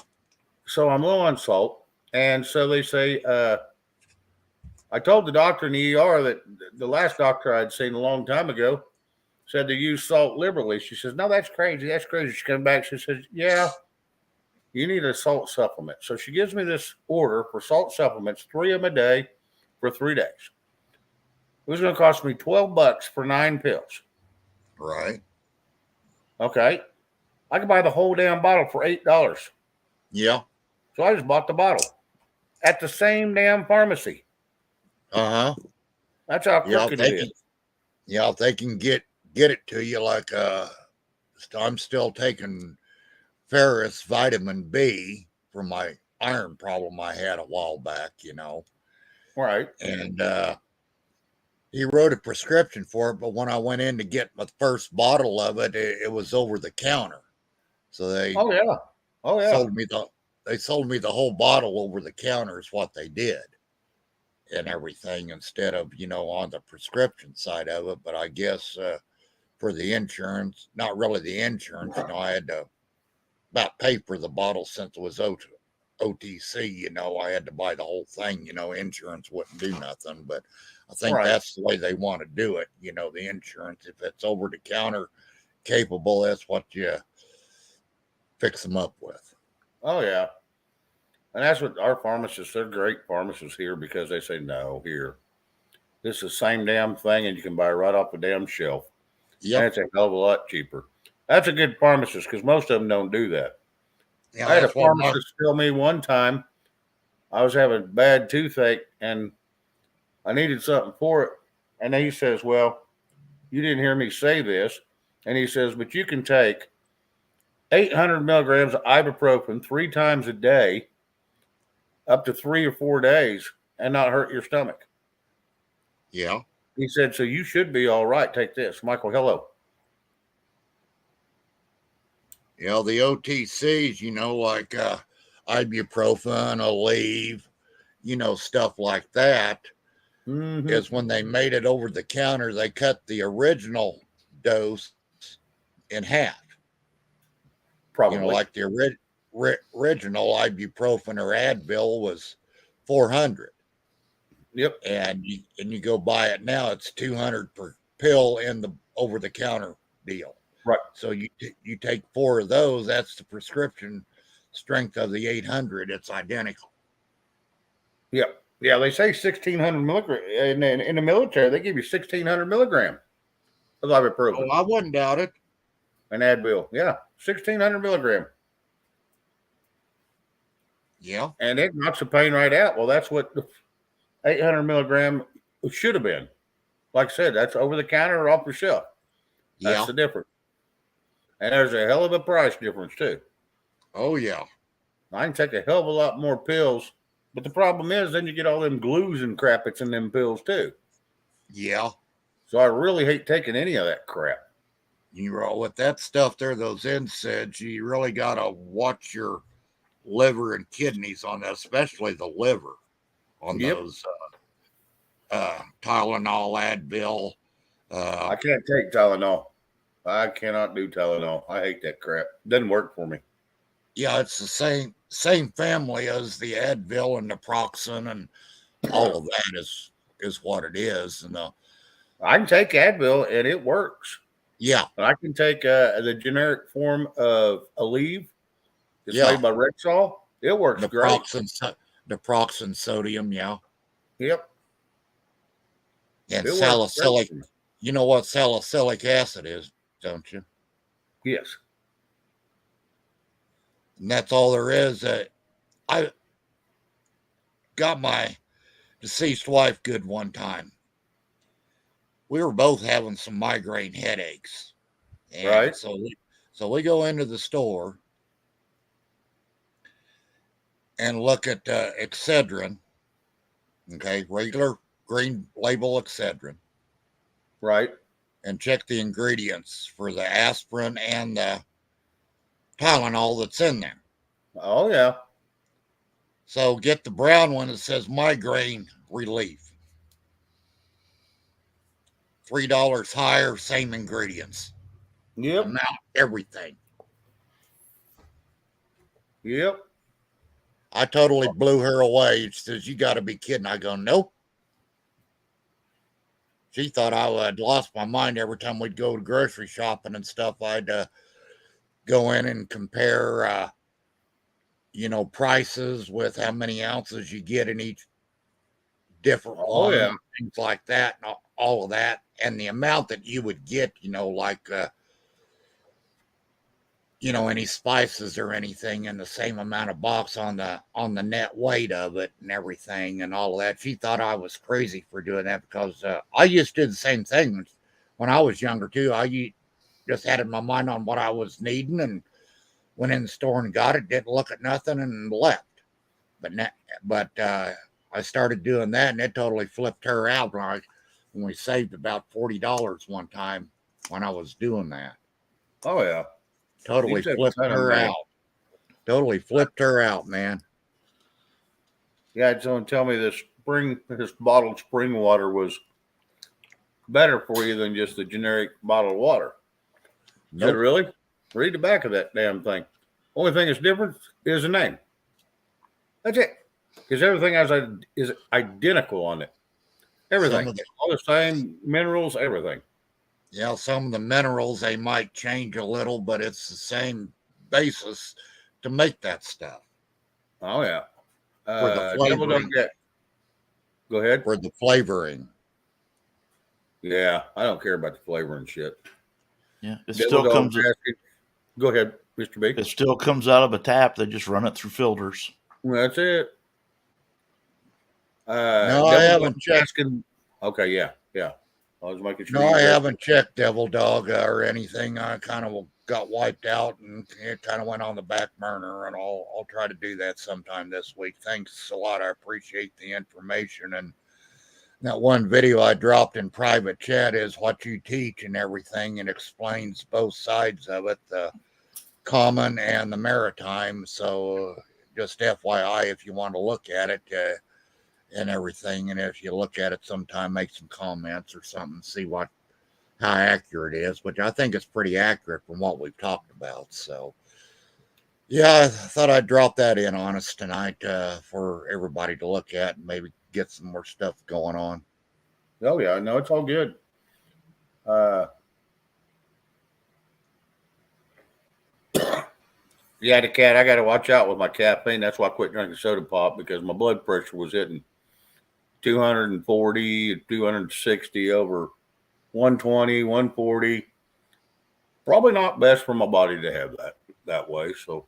So I'm low on salt, and so they say. I told the doctor in the ER that the last doctor I'd seen a long time ago said to use salt liberally. She says, "No, that's crazy. That's crazy." She comes back. She says, "Yeah, you need a salt supplement." So she gives me this order for salt supplements, 3 of them a day for 3 days. It was going to cost me $12 for 9 pills. Right. Okay. I could buy the whole damn bottle for $8. Yeah. So I just bought the bottle at the same damn pharmacy. Uh huh. That's how Yeah. crooked it is. Yeah. If they can get it to you, like I'm still taking ferrous vitamin B for my iron problem I had a while back, Right. and he wrote a prescription for it. But when I went in to get my first bottle of it, it was over the counter. So Oh, yeah. Oh, yeah. sold me the whole bottle over the counter is what they did and everything instead of, on the prescription side of it. But I guess for the insurance, not really the insurance, I had to about pay for the bottle since it was OTC, I had to buy the whole thing, insurance wouldn't do nothing. But I think Right. that's the way they want to do it, the insurance. If it's over the counter capable, that's what you fix them up with. Oh, yeah. And that's what our pharmacists, they're great pharmacists here because they say, no, here, this is the same damn thing and you can buy it right off the damn shelf. And Yep. it's a hell of a lot cheaper. That's a good pharmacist because most of them don't do that. Yeah, I had a that's what my pharmacist tell me one time I was having bad toothache and I needed something for it. And he says, well, you didn't hear me say this. And he says, but you can take 800 milligrams of ibuprofen 3 times a day, up to 3 or 4 days, and not hurt your stomach. yeah. He said, so you should be all right. Take this. Michael, hello. The OTCs, like ibuprofen, Aleve, stuff like that, Mm-hmm. is when they made it over the counter, they cut the original dose in half. Probably. Like the original ibuprofen or Advil was 400. Yep. And you go buy it now, it's 200 per pill in the over the counter deal. Right. So you take 4 of those, that's the prescription strength of the 800. It's identical. Yep. Yeah, they say 1,600 milligrams. In the military, they give you 1,600 milligrams of ibuprofen. Oh, I wouldn't doubt it. An Advil. Yeah, 1,600 milligrams. Yeah. And it knocks the pain right out. Well, that's what the 800 milligram should have been. Like I said, that's over the counter or off the shelf. That's Yeah. the difference. And there's a hell of a price difference, too. Oh, yeah. I can take a hell of a lot more pills. But the problem is then you get all them glues and crap that's in them pills, too. Yeah. So I really hate taking any of that crap. With that stuff there, those NSAIDs, you really got to watch your liver and kidneys on that, especially the liver on those Tylenol, Advil. I can't take Tylenol. I cannot do Tylenol. I hate that crap. It doesn't work for me. Yeah, it's the same family as the Advil and naproxen and all of that is what it is. And I can take Advil and it works. yeah, But I can take the generic form of Aleve. It's yeah, made by Rexall. It works great. naproxen sodium, yeah, Yep, and it works great. salicylic. You know what salicylic acid is, don't you? Yes. And that's all there is. I got my deceased wife good one time. We were both having some migraine headaches, and Right. so we go into the store and look at Excedrin, okay, regular green label Excedrin, Right. and check the ingredients for the aspirin and the Tylenol that's in there. Oh yeah. So get the brown one that says migraine relief. $3 higher, same ingredients, Yep. amount, everything. Yep. I totally blew her away. She says, "You got to be kidding." I go, "Nope." She thought I had lost my mind every time we'd go to grocery shopping and stuff. I'd go in and compare, prices with how many ounces you get in each different Oh one, yeah. and things like that, and all of that, and the amount that you would get, like any spices or anything in the same amount of box on the net weight of it and everything and all of that. She thought I was crazy for doing that because I used to do the same thing when I was younger too. Just had in my mind on what I was needing and went in the store and got it, didn't look at nothing and left. But I started doing that and it totally flipped her out. When we saved about $40 one time when I was doing that. Oh yeah. You Totally said flipped a ton of her money. out. Totally flipped her out, man. Yeah, had someone tell me this bottled spring water was better for you than just the generic bottled water. Said, Nope. really? Read the back of that damn thing. Only thing that's different is the name. That's it. Because everything is identical on it. Some Everything. of the All the same minerals, everything. some of the minerals they might change a little, but it's the same basis to make that stuff Oh yeah. for the Devil don't flavoring. get. Go ahead. For the flavoring. Yeah, I don't care about the flavor and shit. Yeah, Devil dog asking. Go ahead, Mr. B. It still comes out of a tap. They just run it through filters. That's it. No, I Devil haven't dog checked. asking. Okay, yeah. I was making sure No, you I read. haven't checked Devil Dog or anything. I kind of got wiped out and it kind of went on the back burner. And I'll try to do that sometime this week. Thanks a lot. I appreciate the information. And that one video I dropped in private chat is what you teach and everything, and explains both sides of it, the common and the maritime. So just FYI, if you want to look at it and everything, and if you look at it sometime, make some comments or something, see how accurate it is, which I think is pretty accurate from what we've talked about. So yeah, I thought I'd drop that in on us tonight for everybody to look at and maybe get some more stuff going on. Oh yeah, no, it's all good. Yeah, the cat. I got to watch out with my caffeine. That's why I quit drinking soda pop because my blood pressure was hitting 240, 260 over 120, 140. Probably not best for my body to have that way. So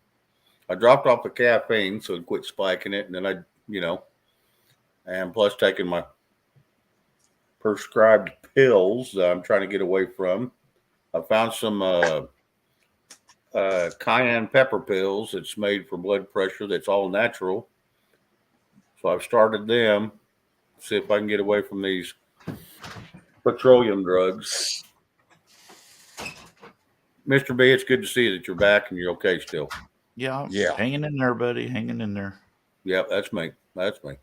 I dropped off the caffeine so it quit spiking it, and then and plus taking my prescribed pills that I'm trying to get away from. I found some cayenne pepper pills. It's made for blood pressure. That's all natural. So I've started them. See if I can get away from these petroleum drugs. Mr. B, it's good to see that you're back and you're okay still. Yeah, Yeah. hanging in there, buddy. Hanging in there. Yep, that's me. That's me.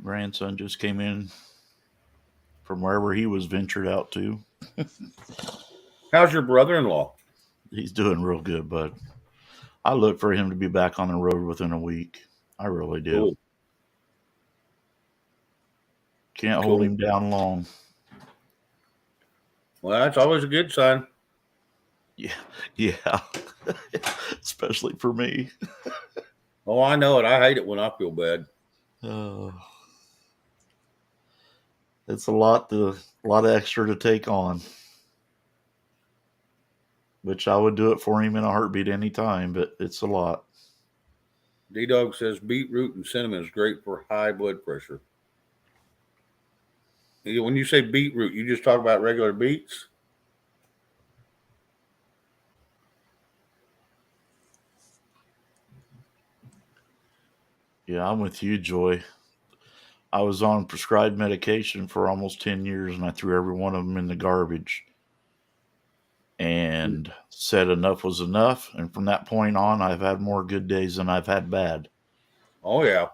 Grandson just came in from wherever he was ventured out to. How's your brother-in-law? He's doing real good, bud. I look for him to be back on the road within a week. I really do. Cool. Can't hold him down long. Well, that's always a good sign. Yeah. Especially for me. Oh, I know it. I hate it when I feel bad. It's a lot of extra to take on. Which I would do it for him in a heartbeat anytime, but it's a lot. D-Dog says beetroot and cinnamon is great for high blood pressure. When you say beetroot, you just talk about regular beets? Yeah, I'm with you, Joy. I was on prescribed medication for almost 10 years, and I threw every one of them in the garbage and said enough was enough. And from that point on, I've had more good days than I've had bad. Oh, yeah.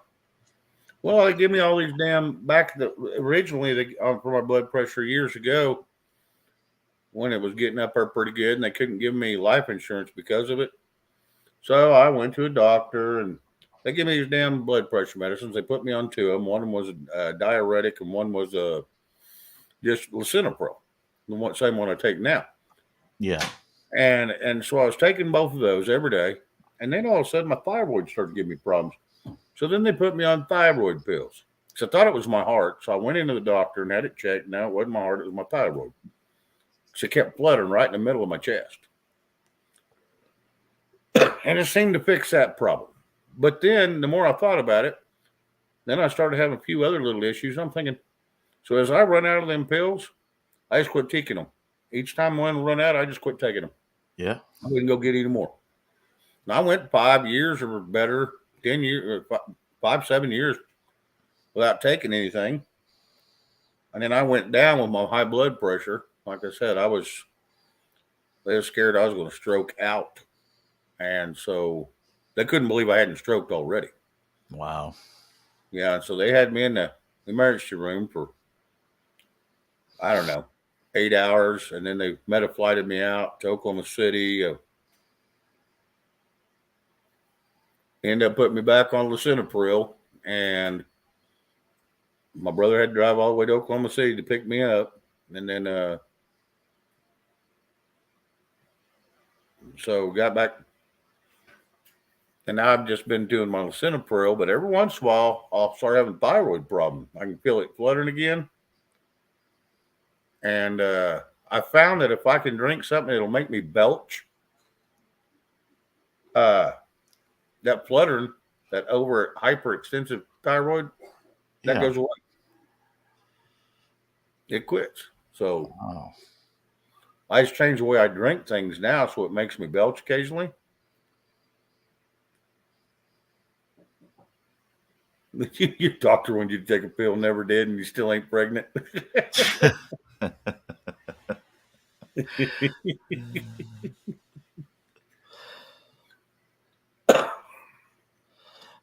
Well, they give me all these originally for my blood pressure years ago when it was getting up there pretty good, and they couldn't give me life insurance because of it. So I went to a doctor, and they give me these damn blood pressure medicines. They put me on two of them. One of them was a diuretic, and one was just lisinopril, the same one I take now. Yeah. And so I was taking both of those every day, and then all of a sudden my thyroid started giving me problems. So then they put me on thyroid pills. So I thought it was my heart. So I went into the doctor and had it checked. No, it wasn't my heart. It was my thyroid. So it kept fluttering right in the middle of my chest. And it seemed to fix that problem. But then the more I thought about it, then I started having a few other little issues. I'm thinking, so as I run out of them pills, I just quit taking them. Each time one run out, I just quit taking them. Yeah. I wouldn't go get any more. And I went 5 years or better, 10 years, 7 years without taking anything. And then I went down with my high blood pressure. Like I said, they were scared I was going to stroke out. And so they couldn't believe I hadn't stroked already. Wow. Yeah. So they had me in the emergency room for, I don't know, 8 hours. And then they meta-flighted me out to Oklahoma City. Ended up putting me back on lisinopril. And my brother had to drive all the way to Oklahoma City to pick me up. And then, so got back. And now I've just been doing my lisinopril, but every once in a while, I'll start having thyroid problem. I can feel it fluttering again. And I found that if I can drink something, it'll make me belch. That fluttering, that over hyperextensive thyroid, that goes away. It quits. So I just change the way I drink things now so it makes me belch occasionally. Your doctor wanted you to take a pill, never did, and you still ain't pregnant.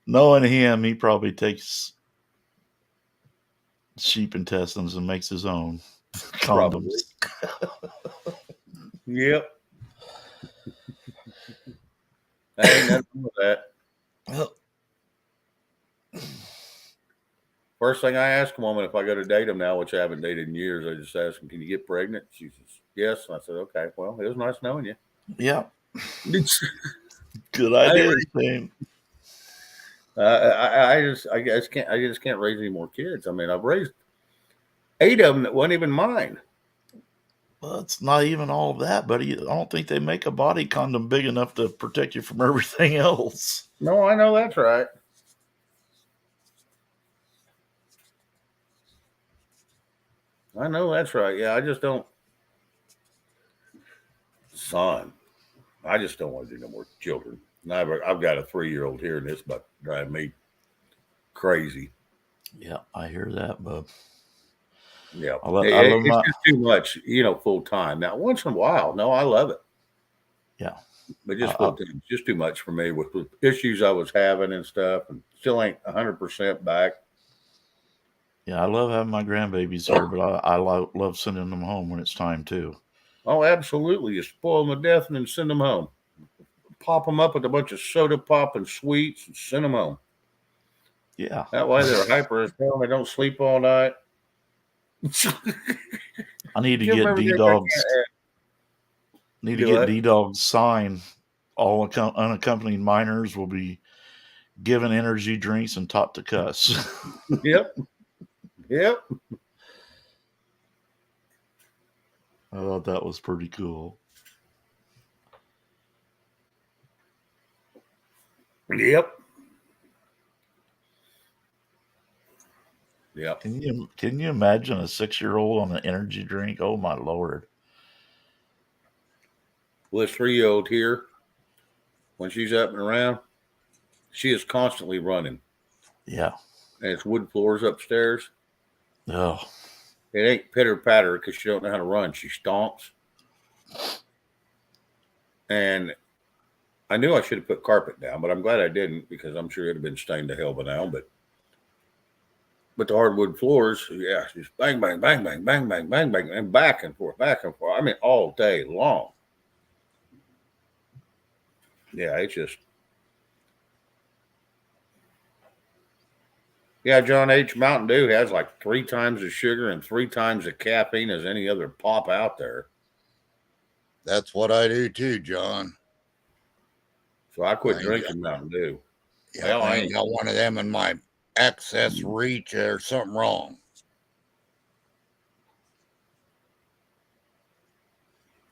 Knowing him, he probably takes sheep intestines and makes his own condoms. Yep. I ain't nothing wrong with that. Well, first thing I ask a woman if I go to date them now, which I haven't dated in years, I just ask them, "Can you get pregnant?" She says, "Yes." And I said, "Okay, well, it was nice knowing you." Yeah. Good idea, Shane. I just can't raise any more kids. I mean, I've raised 8 of them that wasn't even mine. Well, it's not even all of that, buddy. I don't think they make a body condom big enough to protect you from everything else. No, I know that's right. I know that's right. Yeah, I just don't. Son, I just don't want to do no more children. I've got a 3-year-old here, and it's about to drive me crazy. Yeah, I hear that, bub. Yeah, it's just too much, full time. Now, once in a while, no, I love it. Yeah, but just full time, just too much for me with the issues I was having and stuff, and still ain't 100% back. Yeah, I love having my grandbabies here, but I love sending them home when it's time too. Oh, absolutely. You spoil them to death and then send them home. Pop them up with a bunch of soda pop and sweets and send them home. Yeah. That way they're hyper as hell. They don't sleep all night. I need to Give them get everything D I Dog's. can. Need to Do get what? D Dog's sign. All unaccompanied minors will be given energy drinks and taught to cuss. Yep. Yep. I thought that was pretty cool. Yep. Yep. Can you imagine a 6-year-old on an energy drink? Oh my lord! Well, this 3-year-old here, when she's up and around, she is constantly running. Yeah. And it's wood floors upstairs. Oh. It ain't pitter patter because she don't know how to run. She stomps. And I knew I should have put carpet down, but I'm glad I didn't because I'm sure it'd have been stained to hell by now. But the hardwood floors, yeah, just bang, bang, bang, bang, bang, bang, bang, bang, and back and forth, back and forth. I mean, all day long. Yeah, it's just. Yeah, John H. Mountain Dew has like 3 times the sugar and 3 times the caffeine as any other pop out there. That's what I do too, John. So I quit drinking Mountain Dew. Yeah, well, I ain't got one of them in my access reach, there's something wrong.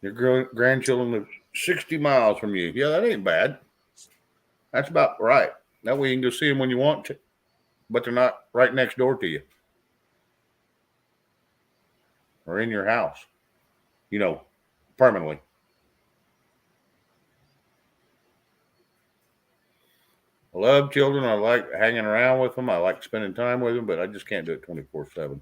Your grandchildren live 60 miles from you. Yeah, that ain't bad. That's about right. That way you can go see them when you want to, but they're not right next door to you or in your house, permanently. I love children. I like hanging around with them. I like spending time with them, but I just can't do it 24/7.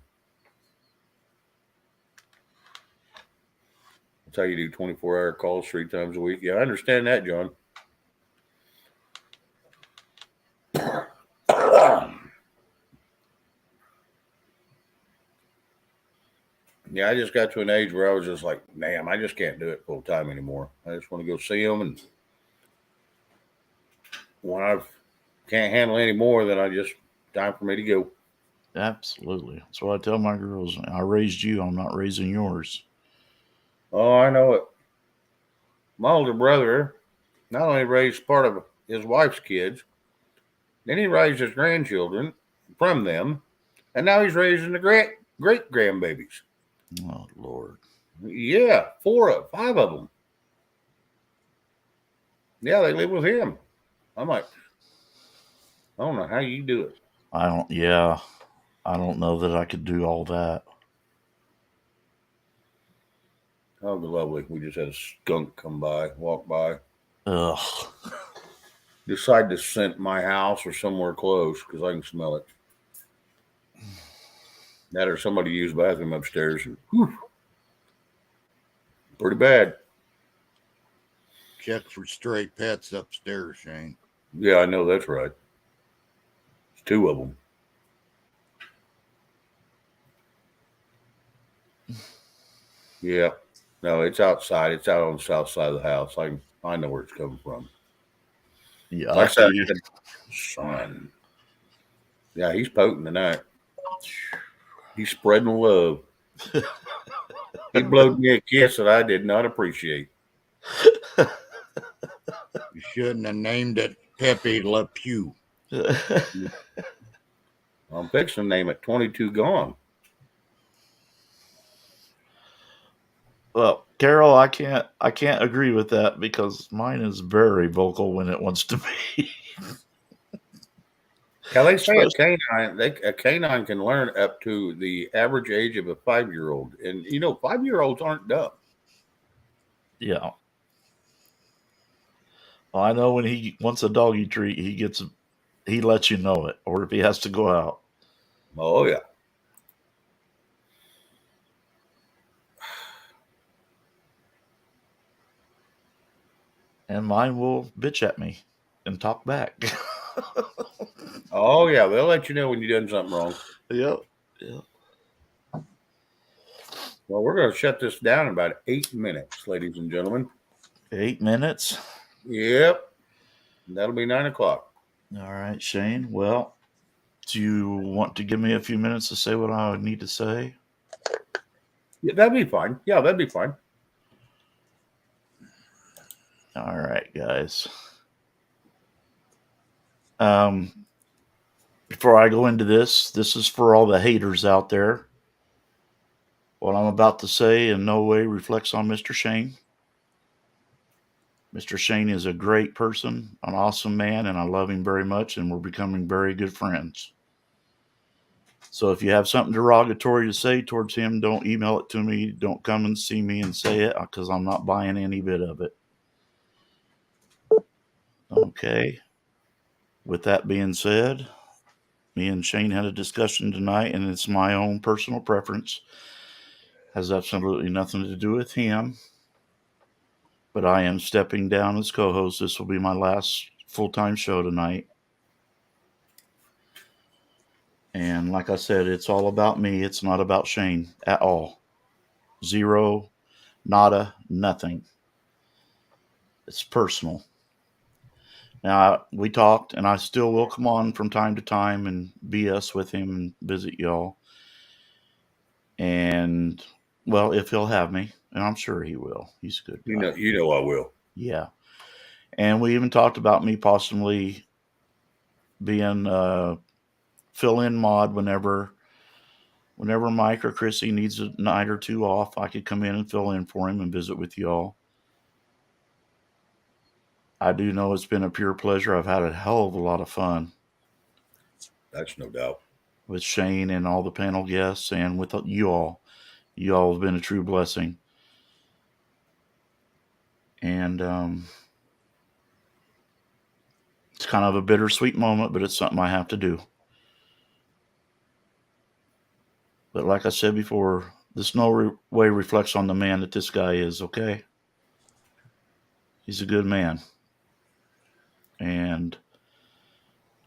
That's how you do 24-hour calls 3 times a week. Yeah, I understand that, John. Yeah, I just got to an age where I was just like, damn, I just can't do it full time anymore. I just want to go see them. And when I can't handle any more, then time for me to go. Absolutely. That's what I tell my girls. I raised you. I'm not raising yours. Oh, I know it. My older brother not only raised part of his wife's kids, then he raised his grandchildren from them, and now he's raising the great grandbabies. Oh Lord. Yeah, 5 of them. Yeah, they live with him. I'm like, I don't know how you do it. I don't know that I could do all that. Oh, lovely. We just had a skunk walk by. Ugh. Decide to scent my house or somewhere close because I can smell it. That or somebody used the bathroom upstairs. And, pretty bad. Check for stray pets upstairs, Shane. Yeah, I know that's right. It's 2 of them. Yeah. No, it's outside. It's out on the south side of the house. I know where it's coming from. Yeah. Like I said, son. Yeah, he's potent tonight. He's spreading love. He blowed me a kiss that I did not appreciate. You shouldn't have named it Pepe Le Pew. I'm fixing to name it 22 Gone. Well, Carol, I can't agree with that because mine is very vocal when it wants to be. Now they say a canine can learn up to the average age of a 5-year-old, and 5-year-olds aren't dumb. Yeah. Well, I know when he wants a doggy treat, he lets you know it, or if he has to go out. Oh yeah. And mine will bitch at me and talk back. Oh yeah, they'll let you know when you've done something wrong. Yep. Yeah. Well, we're going to shut this down in about 8 minutes, ladies and gentlemen. 8 minutes. Yep. That'll be 9 o'clock. All right, Shane. Well, do you want to give me a few minutes to say what I need to say? Yeah, that'd be fine. Yeah, that'd be fine. All right, guys. Before I go into this is for all the haters out there. What I'm about to say in no way reflects on Mr. Shane. Mr. Shane is a great person, an awesome man, and I love him very much, and we're becoming very good friends. So if you have something derogatory to say towards him, don't email it to me. Don't come and see me and say it, because I'm not buying any bit of it. Okay. With that being said, me and Shane had a discussion tonight, and it's my own personal preference. Has absolutely nothing to do with him. But I am stepping down as co-host. This will be my last full-time show tonight. And like I said, it's all about me. It's not about Shane at all. Zero, nada, nothing. It's personal. Now, we talked, and I still will come on from time to time and BS with him and visit y'all. And, well, if he'll have me, and I'm sure he will. He's a good guy. You know I will. Yeah. And we even talked about me possibly being fill-in mod whenever Mike or Chrissy needs a night or two off. I could come in and fill in for him and visit with y'all. I do know it's been a pure pleasure. I've had a hell of a lot of fun. That's no doubt. With Shane and all the panel guests and with you all. You all have been a true blessing. And it's kind of a bittersweet moment, but it's something I have to do. But like I said before, this no way reflects on the man that this guy is, okay? He's a good man. And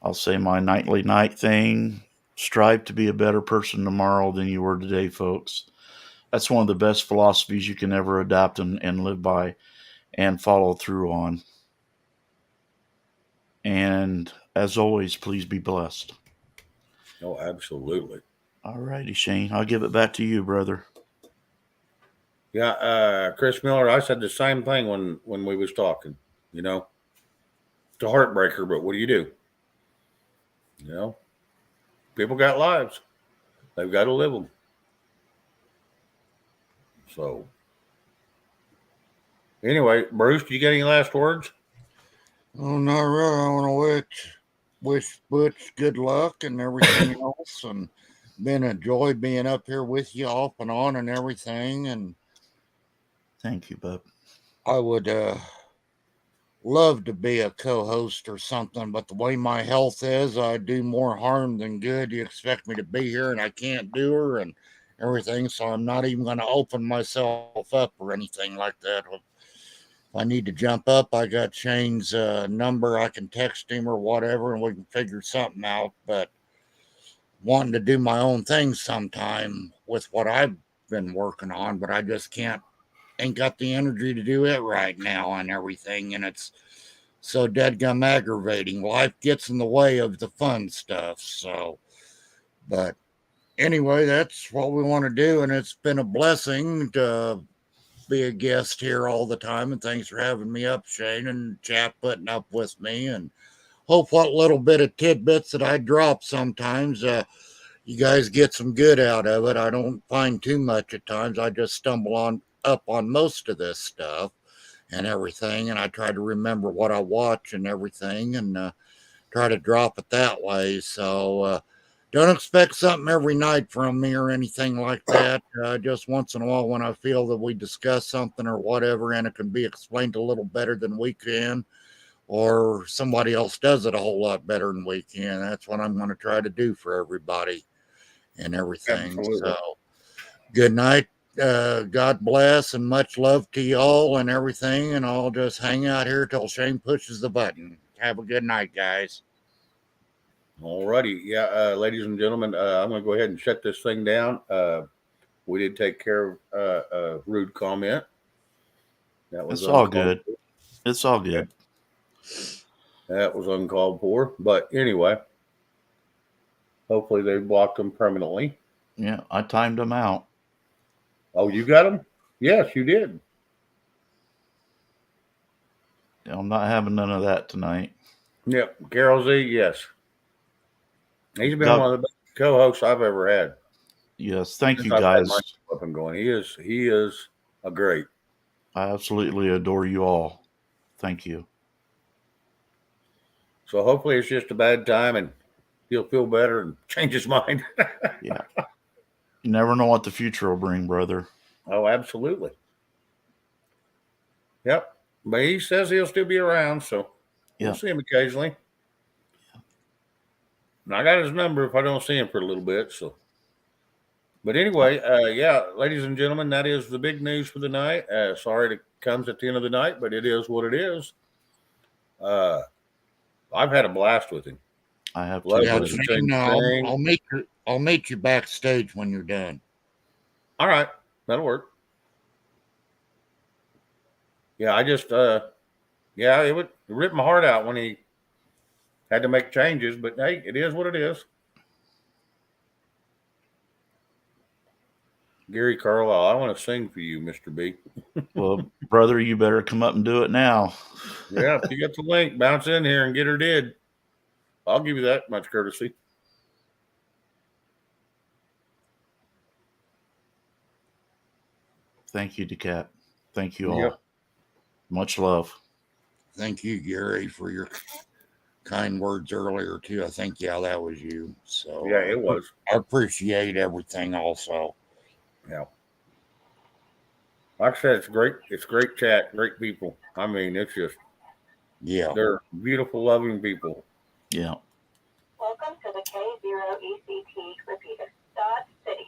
I'll say my nightly night thing. Strive to be a better person tomorrow than you were today, folks. That's one of the best philosophies you can ever adapt and live by and follow through on. And as always, please be blessed. Oh, absolutely. All righty, Shane. I'll give it back to you, brother. Yeah, Chris Miller, I said the same thing when we was talking. You know, it's a heartbreaker, but what do? You know, people got lives. They've got to live them. So, anyway, Bruce, do you get any last words? Oh, not really. I want to wish Butch good luck and everything else, and been a joy being up here with you off and on and everything. And thank you, bub. I would love to be a co-host or something, but the way my health is, I do more harm than good. You expect me to be here and I can't do her and everything, so I'm not even going to open myself up or anything like that. If I need to jump up, I got Shane's number. I can text him or whatever and we can figure something out. But wanting to do my own thing sometime with what I've been working on, but I just ain't got the energy to do it right now and everything, and it's so deadgum aggravating. Life gets in the way of the fun stuff. So, but anyway, that's what we want to do, and it's been a blessing to be a guest here all the time, and thanks for having me up, Shane, and chat putting up with me, and hope what little bit of tidbits that I drop sometimes you guys get some good out of it. I don't find too much at times. I just stumble up on most of this stuff and everything, and I try to remember what I watch and everything, and try to drop it that way. So don't expect something every night from me or anything like that. Just once in a while when I feel that we discuss something or whatever and it can be explained a little better than we can, or somebody else does it a whole lot better than we can. That's what I'm going to try to do for everybody and everything. Absolutely. So good night. God bless and much love to y'all and everything. And I'll just hang out here till Shane pushes the button. Have a good night, guys. All righty. Yeah, ladies and gentlemen, I'm going to go ahead and shut this thing down. We did take care of a rude comment. That was It's all uncalled good. for. It's all good. That was uncalled for. But anyway, hopefully they blocked them permanently. Yeah, I timed them out. Oh, you got them? Yes, you did. I'm not having none of that tonight. Yep. Carol Z, yes. He's been Doug- one of the best co-hosts I've ever had. Yes, thank you Since I've had guys. my show up and going. He is a great. I absolutely adore you all. Thank you. So hopefully it's just a bad time and he'll feel better and change his mind. Yeah. You never know what the future will bring, brother. Oh, absolutely. Yep. But he says he'll still be around, so we'll Yeah. see him occasionally. And I got his number if I don't see him for a little bit. So, but anyway, yeah, ladies and gentlemen, that is the big news for the night. Sorry it comes at the end of the night, but it is what it is. I've had a blast with him. I have to. Love Yeah, listening buddy. to him sing. I'll meet you backstage when you're done. All right, that'll work. Yeah, I just yeah, it would rip my heart out when he had to make changes, but hey, it is what it is. Gary Carlisle, I want to sing for you, Mr. B. Well, brother, you better come up and do it now. Yeah, if you get the link, bounce in here and get her did. I'll give you that much courtesy. Thank you, DeCat. Thank you all. Yep. Much love. Thank you, Gary, for your kind words earlier too. I think that was you. So Yeah, it was. I appreciate everything also. Yeah. Like I said, it's great. It's great chat, great people. I mean, it's just Yeah. they're beautiful, loving people. Yeah. Welcome to the K0ECT repeater. Dot City.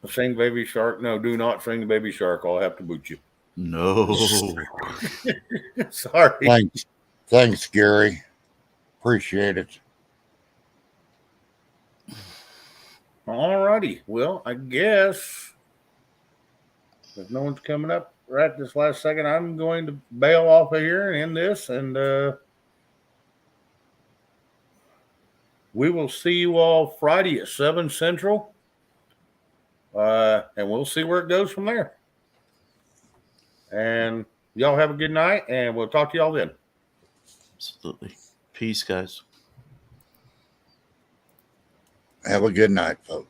Sing Baby Shark. No, do not sing the Baby Shark. I'll have to boot you. No. Sorry. Thanks, Gary. Appreciate it. All righty. Well, I guess if no one's coming up right this last second, I'm going to bail off of here and end this. And we will see you all Friday at 7 Central. And we'll see where it goes from there. And y'all have a good night, and we'll talk to y'all then. Absolutely. Peace, guys. Have a good night, folks.